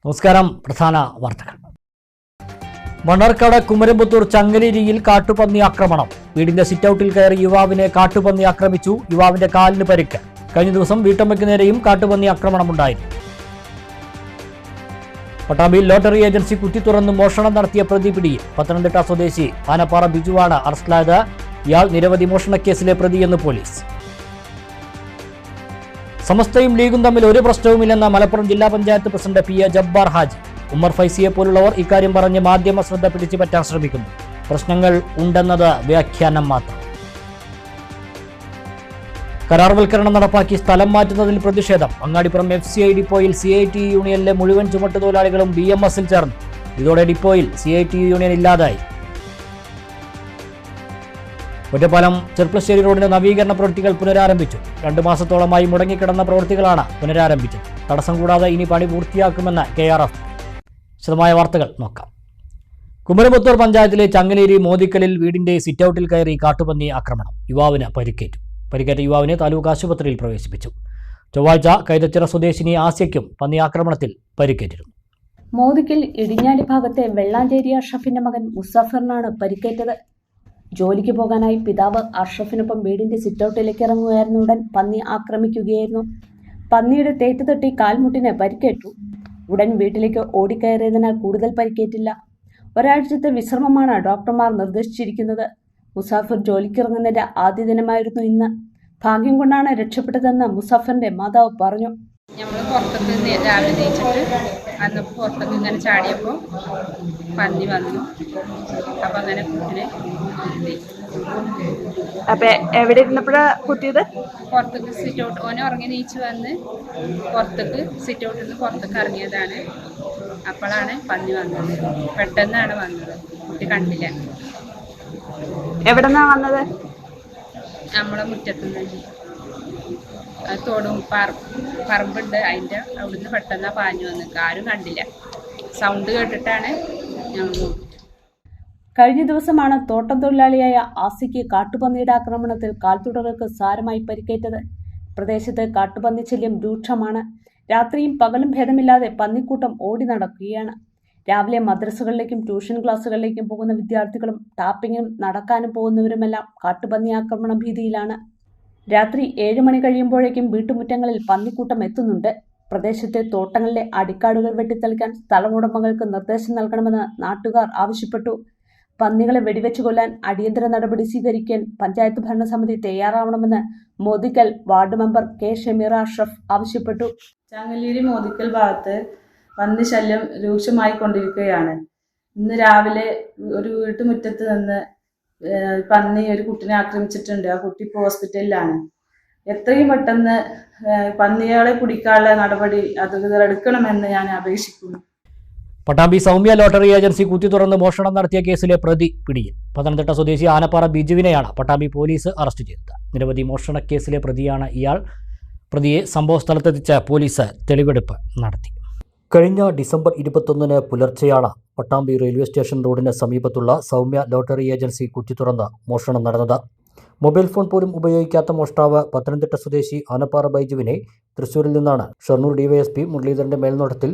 നമസ്കാരം. പ്രധാന വാർത്തകൾ. മണ്ണാർക്കാട് കുമരംപുത്തൂർ ചങ്ങലേരിയിൽ കാട്ടുപന്നി ആക്രമണം. വീടിന്റെ സിറ്റൌട്ടിൽ കയറി യുവാവിനെ കാട്ടുപന്നി ആക്രമിച്ചു. യുവാവിന്റെ കാലിന് പരിക്ക്. കഴിഞ്ഞ ദിവസം വീട്ടമ്മയ്ക്ക് നേരെയും കാട്ടുപന്നി ആക്രമണമുണ്ടായിരുന്നു. പട്ടാമ്പിയിൽ ലോട്ടറി ഏജൻസി കുത്തിത്തുറന്ന് മോഷണം നടത്തിയ പ്രതി പിടിയിൽ. പത്തനംതിട്ട സ്വദേശി ആനപ്പാറ ബിജുവാണ് അറസ്റ്റിലായത്. ഇയാൾ നിരവധി മോഷണക്കേസിലെ പ്രതിയെന്ന് പോലീസ്. സമസ്തയും ലീഗും തമ്മിൽ ഒരു പ്രശ്നവുമില്ലെന്ന മലപ്പുറം ജില്ലാ പഞ്ചായത്ത് പ്രസിഡന്റ് പി.എ. ജബ്ബാർ ഹാജി. ഉമ്മർ ഫൈസിയെ പോലുള്ളവർ ഇക്കാര്യം പറഞ്ഞ് മാധ്യമ ശ്രദ്ധ പിടിച്ചുപറ്റാൻ ശ്രമിക്കുന്നു. പ്രശ്നങ്ങൾ ഉണ്ടെന്നത് വ്യാഖ്യാനം മാത്രം. കരാർവൽക്കരണം നടപ്പാക്കി സ്ഥലം മാറ്റുന്നതിൽ പ്രതിഷേധം. അങ്ങാടിപ്പുറം FCI ഡിപ്പോയിൽ CITU യൂണിയനിലെ മുഴുവൻ ചുമട്ടുതൊഴിലാളികളും BMS-ൽ ചേർന്നു. ഇതോടെ ഡിപ്പോയിൽ CITU യൂണിയൻ ഇല്ലാതായി. ഒറ്റപ്പാലം ചെർപ്പളശ്ശേരി റോഡിന്റെ നവീകരണ പ്രവൃത്തികൾ പുനരാരംഭിച്ചു. 2 മാസത്തോളമായി മുടങ്ങിക്കിടന്ന പ്രവൃത്തികളാണ് പുനരാരംഭിച്ചത്. തടസ്സം കൂടാതെ ഇനി പണി പൂർത്തിയാക്കുമെന്ന് KRF. വിശദമായ വാർത്തകൾ നോക്കാം. കുമരംപുത്തൂർ പഞ്ചായത്തിലെ ചങ്ങലേരി മോദിക്കലിൽ വീടിന്റെ സിറ്റൌട്ടിൽ കയറി കാട്ടുപന്നി ആക്രമണം. യുവാവിന് പരിക്കേറ്റു. പരിക്കേറ്റ യുവാവിനെ താലൂക്ക് ആശുപത്രിയിൽ പ്രവേശിപ്പിച്ചു. ചൊവ്വാഴ്ച കൈതച്ചിറ സ്വദേശിനി ആസ്യയ്ക്കും പന്നി ആക്രമണത്തിൽ പരിക്കേറ്റിരുന്നു. മോദിക്കൽ ഇടിഞ്ഞാലി ഭാഗത്തെ വെള്ളാഞ്ചേരി അഷ്റഫിന്റെ മകൻ മുസഫറിനാണ് പരിക്കേറ്റത്. ജോലിക്ക് പോകാനായി പിതാവ് അഷ്റഫിനൊപ്പം വീടിന്റെ സിറ്റൌട്ടിലേക്ക് ഇറങ്ങുകയായിരുന്നു. ഉടൻ പന്നി ആക്രമിക്കുകയായിരുന്നു. പന്നിയുടെ തേറ്റ് തട്ടി കാൽമുട്ടിന് പരിക്കേറ്റു. ഉടൻ വീട്ടിലേക്ക് ഓടിക്കയറിയതിനാൽ കൂടുതൽ പരിക്കേറ്റില്ല. ഒരാഴ്ചത്തെ വിശ്രമമാണ് ഡോക്ടർമാർ നിർദ്ദേശിച്ചിരിക്കുന്നത്. മുസാഫിർ ജോലിക്കിറങ്ങുന്നതിന്റെ ആദ്യ ദിനമായിരുന്നു ഇന്ന്. ഭാഗ്യം കൊണ്ടാണ് രക്ഷപ്പെട്ടതെന്ന് മുസാഫറിന്റെ മാതാവ് പറഞ്ഞു. നമ്മൾ പുറത്തേക്ക് രാവിലെ തേച്ചിട്ട് അന്ന് പുറത്തേക്ക് ഇങ്ങനെ ചാടിയപ്പോൾ പന്നി വന്നു. അപ്പം അങ്ങനെ കുട്ടിനെ കുത്തി. അപ്പൊ എവിടെ ഇരുന്നപ്പോഴാ കുത്തിയത്? പുറത്തേക്ക് സിറ്റൗട്ട് ഓനെ ഉറങ്ങി നീച്ച് വന്ന് പുറത്തേക്ക് സിറ്റൗട്ടിൽ നിന്ന് പുറത്തേക്ക് ഇറങ്ങിയതാണ്. അപ്പോഴാണ് പന്നി വന്നത്. പെട്ടെന്നാണ് വന്നത്. കുട്ടി കണ്ടില്ല. എവിടെ നിന്നാ വന്നത്? നമ്മളെ മുറ്റത്തുനിന്ന്. തോടും പറമ്പുണ്ട്, അതിൻ്റെ അവിടുന്ന് പെട്ടെന്ന് പാഞ്ഞു വന്ന്. ആരും കണ്ടില്ല. സൗണ്ട് കേട്ടിട്ടാണ് ഞങ്ങൾ. കഴിഞ്ഞ ദിവസമാണ് തോട്ടം തൊഴിലാളിയായ ആസിക്ക് കാട്ടുപന്നിയുടെ ആക്രമണത്തിൽ കാൽത്തുടകൾക്ക് സാരമായി പരിക്കേറ്റത്. പ്രദേശത്ത് കാട്ടുപന്നി ശല്യം രൂക്ഷമാണ്. രാത്രിയും പകലും ഭേദമില്ലാതെ പന്നിക്കൂട്ടം ഓടി നടക്കുകയാണ്. രാവിലെ മദ്രസകളിലേക്കും ട്യൂഷൻ ക്ലാസ്സുകളിലേക്കും പോകുന്ന വിദ്യാർത്ഥികളും ടാപ്പിങ്ങിനും നടക്കാനും പോകുന്നവരുമെല്ലാം കാട്ടുപന്നി ആക്രമണ ഭീതിയിലാണ്. രാത്രി 7 മണി കഴിയുമ്പോഴേക്കും വീട്ടുമുറ്റങ്ങളിൽ പന്നിക്കൂട്ടം എത്തുന്നുണ്ട്. പ്രദേശത്തെ തോട്ടങ്ങളിലെ അടിക്കാടുകൾ വെട്ടിത്തെളിക്കാൻ സ്ഥലമുടമകൾക്ക് നിർദ്ദേശം നൽകണമെന്ന് നാട്ടുകാർ ആവശ്യപ്പെട്ടു. പന്നികളെ വെടിവെച്ച് കൊല്ലാൻ അടിയന്തര നടപടി സ്വീകരിക്കാൻ പഞ്ചായത്ത് ഭരണസമിതി തയ്യാറാവണമെന്ന് Modikkal ward member K. Shameera Ashraf ആവശ്യപ്പെട്ടു. ചങ്ങലേരി മോദിക്കൽ ഭാഗത്ത് പന്നി ശല്യം രൂക്ഷമായി കൊണ്ടിരിക്കുകയാണ്. ഇന്ന് രാവിലെ ഒരു വീട്ടുമുറ്റത്ത് നിന്ന് പന്നി ഒരു കുട്ടിനെ ആക്രമിച്ചിട്ടുണ്ട്. ആ കുട്ടി ഇപ്പോൾ ഹോസ്പിറ്റലിലാണ്. എത്രയും പെട്ടെന്ന് പന്നികളെ പിടിക്കാനുള്ള നടപടി അധികൃതർ എടുക്കണമെന്ന് ഞാൻ അപേക്ഷിക്കുന്നു. പട്ടാമ്പി സൗമ്യ ലോട്ടറി ഏജൻസി കുത്തിത്തുറന്ന് മോഷണം നടത്തിയ കേസിലെ പ്രതി പിടിയിൽ. പത്തനംതിട്ട സ്വദേശി ആനപ്പാറ ബിജുവിനെയാണ് പട്ടാമ്പി പോലീസ് അറസ്റ്റ് ചെയ്തത്. നിരവധി മോഷണ കേസിലെ പ്രതിയാണ് ഇയാൾ. പ്രതിയെ സംഭവ സ്ഥലത്തെത്തിച്ച് പോലീസ് തെളിവെടുപ്പ് നടത്തി. കഴിഞ്ഞ ഡിസംബർ 21 പുലർച്ചെയാണ് പട്ടാമ്പി റെയിൽവേ സ്റ്റേഷൻ റോഡിന് സമീപത്തുള്ള സൗമ്യ ലോട്ടറി ഏജൻസി കുത്തിത്തുറന്ന് മോഷണം നടന്നത്. മൊബൈൽ ഫോൺ പോലും ഉപയോഗിക്കാത്ത മോഷ്ടാവ് പത്തനംതിട്ട സ്വദേശി ആനപ്പാറ ബൈജുവിനെ തൃശ്ശൂരിൽ നിന്നാണ് ഷൊർണൂർ DYSP മുരളീധരന്റെ മേൽനോട്ടത്തിൽ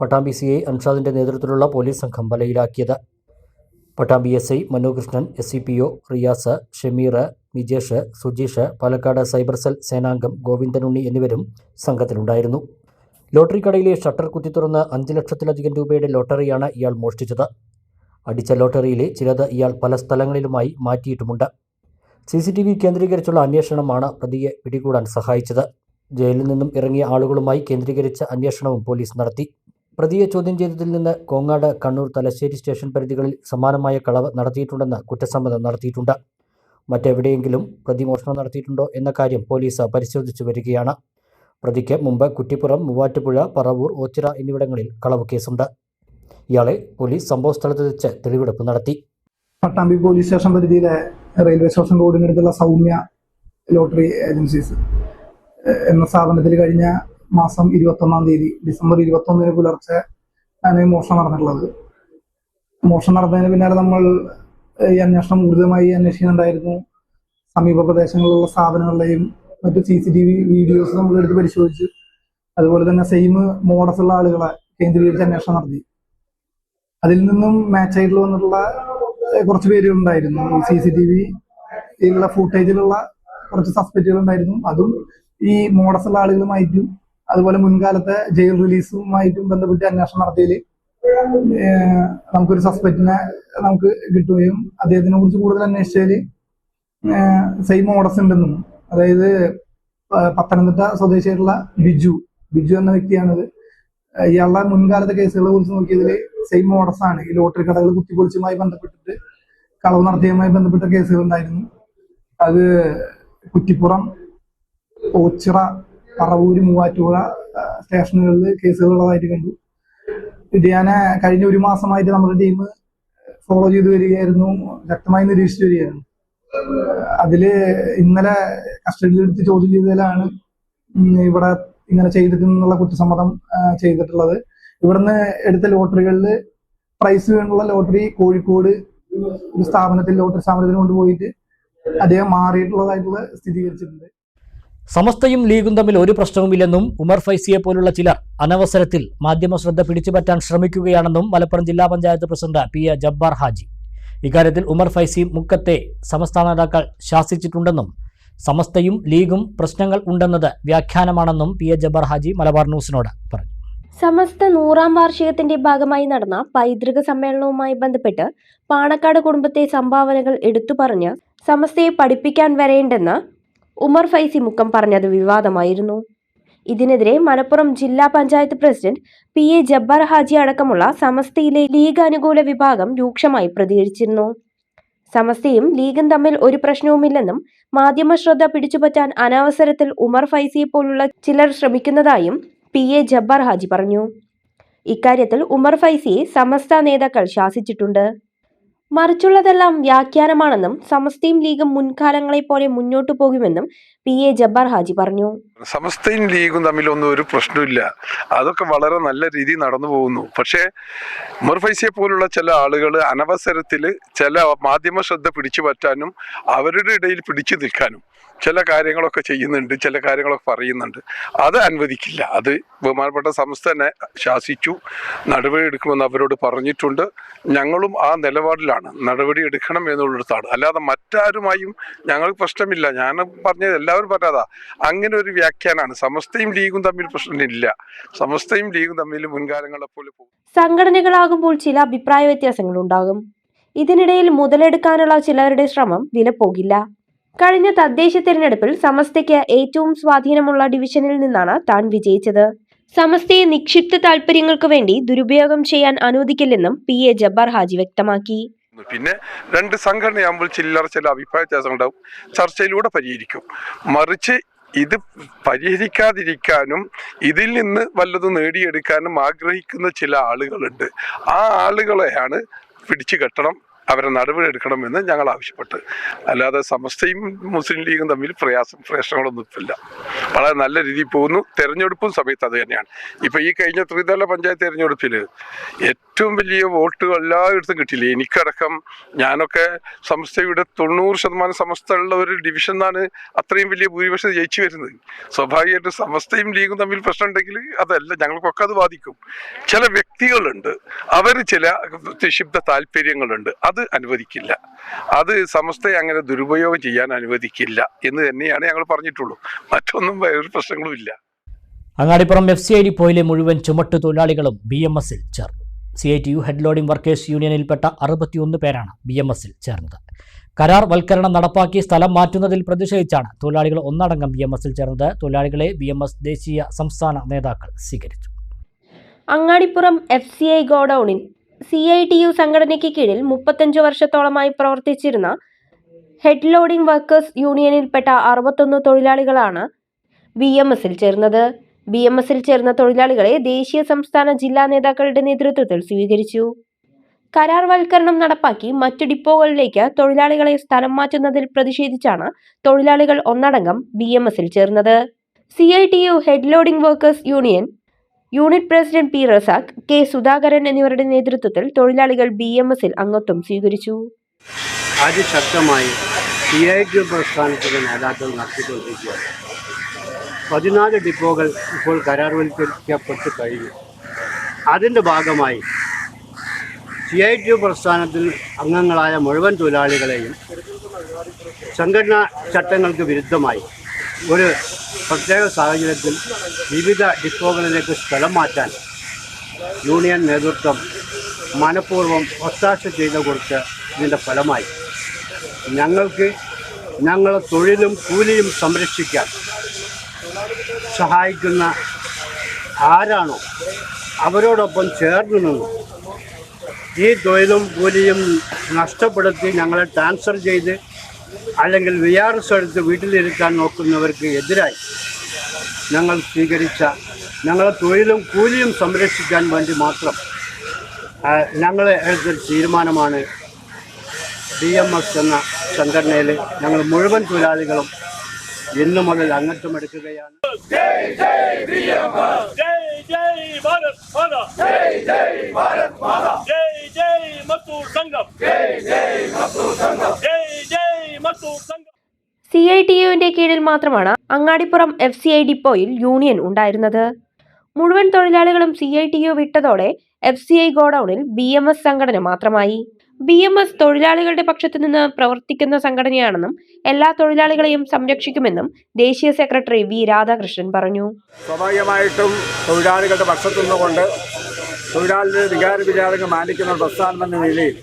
പട്ടാമ്പി CI അൻഷാദിന്റെ നേതൃത്വത്തിലുള്ള പോലീസ് സംഘം വലയിലാക്കിയത്. Pattambi SI Manokrishnan, SCPO Riyas, Shameer, Mijesh, Sujeesh, Palakkad cyber cell സേനാംഗം ഗോവിന്ദനുണ്ണി എന്നിവരും സംഘത്തിലുണ്ടായിരുന്നു. ലോട്ടറി കടയിലെ ഷട്ടർ കുത്തിത്തുറന്ന് 5 ലക്ഷത്തിലധികം രൂപയുടെ ലോട്ടറിയാണ് ഇയാൾ മോഷ്ടിച്ചത്. അടിച്ച ലോട്ടറിയിലെ ചിലത് ഇയാൾ പല സ്ഥലങ്ങളിലുമായി മാറ്റിയിട്ടുമുണ്ട്. CCTV കേന്ദ്രീകരിച്ചുള്ള അന്വേഷണമാണ് പ്രതിയെ പിടികൂടാൻ സഹായിച്ചത്. ജയിലിൽ നിന്നും ഇറങ്ങിയ ആളുകളുമായി കേന്ദ്രീകരിച്ച അന്വേഷണവും പോലീസ് നടത്തി. പ്രതിയെ ചോദ്യം ചെയ്തതിൽ നിന്ന് കോങ്ങാട്, കണ്ണൂർ, തലശ്ശേരി സ്റ്റേഷൻ പരിധികളിൽ സമാനമായ കളവ് നടത്തിയിട്ടുണ്ടെന്ന് കുറ്റസമ്മതം നടത്തിയിട്ടുണ്ട്. മറ്റെവിടെയെങ്കിലും പ്രതി മോഷണം നടത്തിയിട്ടുണ്ടോ എന്ന കാര്യം പോലീസ് പരിശോധിച്ചു വരികയാണ്. പ്രതിക്ക് മുമ്പ് കുറ്റിപ്പുറം, മൂവാറ്റുപുഴ, പറവൂർ, ഓച്ചിറ എന്നിവിടങ്ങളിൽ കളവ് കേസുണ്ട്. ഇയാളെ പോലീസ് സംഭവ സ്ഥലത്ത് വെച്ച് തെളിവെടുപ്പ് നടത്തി. പട്ടാമ്പി പോലീസ് സ്റ്റേഷൻ പരിധിയിലെ റെയിൽവേ സ്റ്റേഷൻ റോഡിനടുത്തുള്ള സൗമ്യ ലോട്ടറി ഏജൻസീസ് എന്ന സ്ഥാപനത്തിൽ കഴിഞ്ഞ മാസം 21-ാം തീയതി ഡിസംബർ 21 പുലർച്ചെ ആണ് മോഷണം നടന്നിട്ടുള്ളത്. മോഷണം നടന്നതിന് പിന്നാലെ നമ്മൾ ഈ അന്വേഷണം ഊർജിതമായി അന്വേഷിക്കുന്നുണ്ടായിരുന്നു. സമീപ പ്രദേശങ്ങളിലുള്ള സ്ഥാപനങ്ങളുടെയും മറ്റു CCTV വീഡിയോസ് നമ്മളെടുത്ത് പരിശോധിച്ചു. അതുപോലെ തന്നെ സെയിം മോഡസുള്ള ആളുകളെ കേന്ദ്രീകരിച്ച് അന്വേഷണം നടത്തി. അതിൽ നിന്നും മാച്ചായിട്ട് വന്നിട്ടുള്ള കുറച്ച് പേരുണ്ടായിരുന്നു. ഈ CCTV ഫുട്ടേജിലുള്ള കുറച്ച് സസ്പെക്റ്റുകൾ ഉണ്ടായിരുന്നു. അതും ഈ മോഡസ് ഉള്ള ആളുകളുമായിട്ടും അതുപോലെ മുൻകാലത്തെ ജയിൽ റിലീസുമായിട്ടും ബന്ധപ്പെട്ട് അന്വേഷണം നടത്തിയതിൽ നമുക്കൊരു സസ്പെക്റ്റിനെ നമുക്ക് കിട്ടുകയും അദ്ദേഹത്തിനെ കുറിച്ച് കൂടുതൽ അന്വേഷിച്ചതിൽ സെയിം മോഡസ് ഉണ്ടെന്നും, അതായത് പത്തനംതിട്ട സ്വദേശിയായിട്ടുള്ള ബിജു എന്ന വ്യക്തിയാണിത്. ഇയാളുടെ മുൻകാലത്തെ കേസുകളെ കുറിച്ച് നോക്കിയതിൽ സെയിം മോഡസ് ആണ്. ഈ ലോട്ടറി കടകൾ കുത്തിപ്പൊളിച്ചുമായി ബന്ധപ്പെട്ടിട്ട് കളവ് നടത്തിയതുമായി ബന്ധപ്പെട്ട കേസുകൾ ഉണ്ടായിരുന്നു. അത് കുറ്റിപ്പുറം, ഓച്ചിറ, പറവൂര്, മൂവാറ്റുപുഴ സ്റ്റേഷനുകളിൽ കേസുകളുള്ളതായിട്ട് കണ്ടു. ഇത് ഞാൻ കഴിഞ്ഞ ഒരു മാസമായിട്ട് നമ്മുടെ ടീം ഫോളോ ചെയ്ത് വരികയായിരുന്നു, ശക്തമായി നിരീക്ഷിച്ചു വരികയായിരുന്നു. അതില് ഇന്നലെ കസ്റ്റഡിയിലെടുത്ത് ചോദ്യം ചെയ്തതിലാണ് ഇവിടെ ഇങ്ങനെ ചെയ്തിട്ടുള്ള കുറ്റസമ്മതം ചെയ്തിട്ടുള്ളത്. ഇവിടുന്ന് എടുത്ത ലോട്ടറികളിൽ പ്രൈസ് വീണുള്ള ലോട്ടറി കോഴിക്കോട് ഒരു സ്ഥാപനത്തിൽ ലോട്ടറി സ്ഥാപനത്തിന് കൊണ്ടുപോയിട്ട് അദ്ദേഹം മാറിയിട്ടുള്ളതായിട്ടുള്ള സ്ഥിരീകരിച്ചിട്ടുണ്ട്. സമസ്തയും ലീഗും തമ്മിൽ ഒരു പ്രശ്നവുമില്ലെന്നും ഉമർ ഫൈസിയെ പോലുള്ള ചിലർ അനവസരത്തിൽ മാധ്യമ ശ്രദ്ധ പിടിച്ചുപറ്റാൻ ശ്രമിക്കുകയാണെന്നും മലപ്പുറം ജില്ലാ പഞ്ചായത്ത് പ്രസിഡന്റ് PA ജബ്ബാർ ഹാജി. ഇക്കാര്യത്തിൽ ഉമർ ഫൈസി മുക്കത്തെ സമസ്ത നേതാക്കൾ ശാസിച്ചിട്ടുണ്ടെന്നും സമസ്തയും ലീഗും പ്രശ്നങ്ങൾ ഉണ്ടെന്നത് വ്യാഖ്യാനമാണെന്നും PA ജബ്ബാർ ഹാജി മലബാർ ന്യൂസിനോട് പറഞ്ഞു. സമസ്ത 100ാം വാർഷികത്തിന്റെ ഭാഗമായി നടന്ന പൈതൃക സമ്മേളനവുമായി ബന്ധപ്പെട്ട് പാണക്കാട് കുടുംബത്തെ സംഭാവനകൾ എടുത്തു പറഞ്ഞ് സമസ്തയെ പഠിപ്പിക്കാൻ വരേണ്ടെന്ന് ഉമർ ഫൈസി മുക്കം പറഞ്ഞത് വിവാദമായിരുന്നു. ഇതിനെതിരെ മലപ്പുറം ജില്ലാ പഞ്ചായത്ത് പ്രസിഡന്റ് PA ജബ്ബാർ ഹാജി അടക്കമുള്ള സമസ്തയിലെ ലീഗ് അനുകൂല വിഭാഗം രൂക്ഷമായി പ്രതികരിച്ചിരുന്നു. സമസ്തയും ലീഗും തമ്മിൽ ഒരു പ്രശ്നവുമില്ലെന്നും മാധ്യമ ശ്രദ്ധ പിടിച്ചുപറ്റാൻ അനവസരത്തിൽ ഉമർ ഫൈസിയെ പോലുള്ള ചിലർ ശ്രമിക്കുന്നതായും PA ജബ്ബാർ ഹാജി പറഞ്ഞു. ഇക്കാര്യത്തിൽ ഉമർ ഫൈസിയെ സമസ്ത നേതാക്കൾ ശാസിച്ചിട്ടുണ്ട്. മറിച്ചുള്ളതെല്ലാം വ്യാഖ്യാനമാണെന്നും സമസ്തയും ലീഗും മുൻകാലങ്ങളെ പോലെ മുന്നോട്ടു പോകുമെന്നും PA ജബ്ബാർ ഹാജി പറഞ്ഞു. സമസ്തയും ലീഗും തമ്മിലൊന്നും ഒരു പ്രശ്നമില്ല, അതൊക്കെ വളരെ നല്ല രീതിയിൽ നടന്നു പോകുന്നു. പക്ഷേ ഉമർ ഫൈസിയെ പോലുള്ള ചില ആളുകൾ അനവസരത്തിൽ ചില മാധ്യമ ശ്രദ്ധ പിടിച്ചു പറ്റാനും അവരുടെ ഇടയിൽ പിടിച്ചു നിൽക്കാനും ചില കാര്യങ്ങളൊക്കെ ചെയ്യുന്നുണ്ട്, ചില കാര്യങ്ങളൊക്കെ പറയുന്നുണ്ട്. അത് അനുവദിക്കില്ല. അത് ബഹുമാനപ്പെട്ട സമസ്ത തന്നെ ശാസിച്ചു, നടപടി എടുക്കുമെന്ന് അവരോട് പറഞ്ഞിട്ടുണ്ട്. ഞങ്ങളും ആ നിലപാടിലാണ്, നടപടി എടുക്കണം എന്നുള്ളിടത്താണ്. അല്ലാതെ മറ്റാരുമായും ഞങ്ങൾക്ക് പ്രശ്നമില്ല. ഞാൻ പറഞ്ഞത് എല്ലാവരും പറയാതാ, അങ്ങനെ ഒരു വ്യാഖ്യാനമാണ്. സമസ്തയും ലീഗും തമ്മിൽ പ്രശ്നമില്ല. സമസ്തയും ലീഗും തമ്മിൽ മുൻകാലങ്ങളെ പോലെ പോകും. സംഘടനകളാകുമ്പോൾ ചില അഭിപ്രായ വ്യത്യാസങ്ങൾ ഉണ്ടാകും. ഇതിനിടയിൽ മുതലെടുക്കാനുള്ള ചിലരുടെ ശ്രമം വിലപ്പോകില്ല. കഴിഞ്ഞ തദ്ദേശ തിരഞ്ഞെടുപ്പിൽ സമസ്തയ്ക്ക് ഏറ്റവും സ്വാധീനമുള്ള ഡിവിഷനിൽ നിന്നാണ് താൻ വിജയിച്ചത്. സമസ്തയെ നിക്ഷിപ്ത താൽപര്യങ്ങൾക്ക് വേണ്ടി ദുരുപയോഗം ചെയ്യാൻ അനുവദിക്കില്ലെന്നും PA ജബ്ബാർ ഹാജി വ്യക്തമാക്കി. പിന്നെ രണ്ട് സംഘടനയാകുമ്പോൾ ചില അഭിപ്രായ വ്യത്യാസങ്ങളുണ്ടാവും, ചർച്ചയിലൂടെ പരിഹരിക്കും. മറിച്ച് ഇത് പരിഹരിക്കാതിരിക്കാനും ഇതിൽ നിന്ന് വല്ലതും നേടിയെടുക്കാനും ആഗ്രഹിക്കുന്ന ചില ആളുകളുണ്ട്. ആ ആളുകളെയാണ് പിടിച്ചു കെട്ടണം, അവരെ നടപടി എടുക്കണമെന്ന് ഞങ്ങൾ ആവശ്യപ്പെട്ട്. അല്ലാതെ സമസ്തയും മുസ്ലിം ലീഗും തമ്മിൽ പ്രശ്നങ്ങളൊന്നും ഇല്ല. വളരെ നല്ല രീതിയിൽ പോകുന്നു. തെരഞ്ഞെടുപ്പും സമയത്ത് അത് തന്നെയാണ്. ഇപ്പം ഈ കഴിഞ്ഞ ത്രിതല പഞ്ചായത്ത് തെരഞ്ഞെടുപ്പിൽ ഏറ്റവും വലിയ വോട്ടുകൾ എല്ലായിടത്തും കിട്ടിയില്ലേ. എനിക്കടക്കം, ഞാനൊക്കെ സമസ്തയുടെ 90% സമസ്ത ഉള്ള ഒരു ഡിവിഷൻ എന്നാണ് അത്രയും വലിയ ഭൂരിപക്ഷം ജയിച്ചു വരുന്നത്. സ്വാഭാവികമായിട്ട് സമസ്തയും ലീഗും തമ്മിൽ പ്രശ്നം ഉണ്ടെങ്കിൽ അതല്ല, ഞങ്ങൾക്കൊക്കെ അത് ബാധിക്കും. ചില വ്യക്തികളുണ്ട്, അവർ ചില നിക്ഷിപ്ത താല്പര്യങ്ങളുണ്ട്, അത് അനുവദിക്കില്ല. അത് സമസ്തയെ അങ്ങനെ ദുരുപയോഗം ചെയ്യാൻ അനുവദിക്കില്ല എന്ന് തന്നെയാണ് ഞങ്ങൾ പറഞ്ഞിട്ടുള്ളൂ. മറ്റൊന്നും വേറെ പ്രശ്നങ്ങളും ഇല്ല. അങ്ങാടിപ്പുറം FCI ഡിപ്പോയിലെ മുഴുവൻ ചുമട്ടു തൊഴിലാളികളും BMSൽ ചേർന്നു. CITU ഹെഡ് ലോഡിംഗ് വർക്കേഴ്സ് യൂണിയനിൽപ്പെട്ട 61 പേരാണ് BMSൽ ചേർന്നത്. കരാർ വൽക്കരണം നടപ്പാക്കി സ്ഥലം മാറ്റുന്നതിൽ പ്രതിഷേധിച്ചാണ് തൊഴിലാളികൾ ഒന്നടങ്കം BMSൽ ചേർന്നത്. തൊഴിലാളികളെ BMS ദേശീയ സംസ്ഥാന നേതാക്കൾ സ്വീകരിച്ചു. അങ്ങാടിപ്പുറം FCI ഗോഡൌണിൽ CITU സംഘടനയ്ക്ക് കീഴിൽ 35 വർഷത്തോളമായി പ്രവർത്തിച്ചിരുന്ന ഹെഡ് ലോഡിംഗ് വർക്കേഴ്സ് യൂണിയനിൽപ്പെട്ട 61 തൊഴിലാളികളാണ് BMSൽ ചേർന്നത്. BMSൽ ചേർന്ന തൊഴിലാളികളെ ദേശീയ സംസ്ഥാന ജില്ലാ നേതാക്കളുടെ നേതൃത്വത്തിൽ സ്വീകരിച്ചു. കരാർവൽക്കരണം നടപ്പാക്കി മറ്റു ഡിപ്പോകളിലേക്ക് തൊഴിലാളികളെ സ്ഥലം മാറ്റുന്നതിൽ പ്രതിഷേധിച്ചാണ് തൊഴിലാളികൾ ഒന്നടങ്കം BMSൽ ചേർന്നത്. CITU head loading workers union unit president P. Razak, K. Sudhakaran എന്നിവരുടെ നേതൃത്വത്തിൽ തൊഴിലാളികൾ BMSൽ അംഗത്വം സ്വീകരിച്ചു. അതിശക്തമായി CITU പ്രസ്ഥാനത്തിലെ നേതാക്കൾ നടത്തിക്കൊണ്ടിരിക്കുകയാണ്. 14 ഡിപ്പോകൾ ഇപ്പോൾ കരാർവൽക്കരിക്കപ്പെട്ട് കഴിഞ്ഞു. അതിൻ്റെ ഭാഗമായി CITU പ്രസ്ഥാനത്തിൽ അംഗങ്ങളായ മുഴുവൻ തൊഴിലാളികളെയും സംഘടനാ ചട്ടങ്ങൾക്ക് വിരുദ്ധമായി ഒരു പ്രത്യേക സാഹചര്യത്തിൽ വിവിധ ഡിപ്പോകളിലേക്ക് സ്ഥലം മാറ്റാൻ യൂണിയൻ നേതൃത്വം മനഃപൂർവ്വം ഒത്താശ ചെയ്തു കൊടുത്ത് ഇതിൻ്റെ ഫലമായി ഞങ്ങൾക്ക് ഞങ്ങളെ തൊഴിലും കൂലിയും സംരക്ഷിക്കാൻ സഹായിക്കുന്ന ആരാണോ അവരോടൊപ്പം ചേർന്ന് നിന്നു ഈ തൊഴിലും കൂലിയും നഷ്ടപ്പെടുത്തി ഞങ്ങളെ ട്രാൻസ്ഫർ ചെയ്ത് അല്ലെങ്കിൽ VRS എടുത്ത് വീട്ടിലിരുത്താൻ നോക്കുന്നവർക്ക് എതിരായി ഞങ്ങൾ സ്വീകരിച്ച ഞങ്ങളെ തൊഴിലും കൂലിയും സംരക്ഷിക്കാൻ വേണ്ടി മാത്രം ഞങ്ങൾ എടുത്തൊരു തീരുമാനമാണ് DMS എന്ന സംഘടനയിൽ ഞങ്ങൾ മുഴുവൻ തൊഴിലാളികളും ഇന്നു മുതൽ അംഗത്വം എടുക്കുകയാണ്. CITUവിന്റെ കീഴിൽ മാത്രമാണ് അങ്ങാടിപ്പുറം FCI ഡിപ്പോയിൽ യൂണിയൻ ഉണ്ടായിരുന്നത്. മുഴുവൻ തൊഴിലാളികളും CITU വിട്ടതോടെ FCI ഗോഡൌണിൽ BMS സംഘടന മാത്രമായി. BMS തൊഴിലാളികളുടെ പക്ഷത്തു നിന്ന് പ്രവർത്തിക്കുന്ന സംഘടനയാണെന്നും എല്ലാ തൊഴിലാളികളെയും സംരക്ഷിക്കുമെന്നും ദേശീയ സെക്രട്ടറി V രാധാകൃഷ്ണൻ പറഞ്ഞു. സ്വാഭാവികമായിട്ടും തൊഴിലാളികളുടെ പക്ഷത്തു നിന്നുകൊണ്ട് തൊഴിലാളിയുടെ വികാര വിചാരങ്ങൾ മാനിക്കുന്ന പ്രസ്ഥാനം എന്ന നിലയിൽ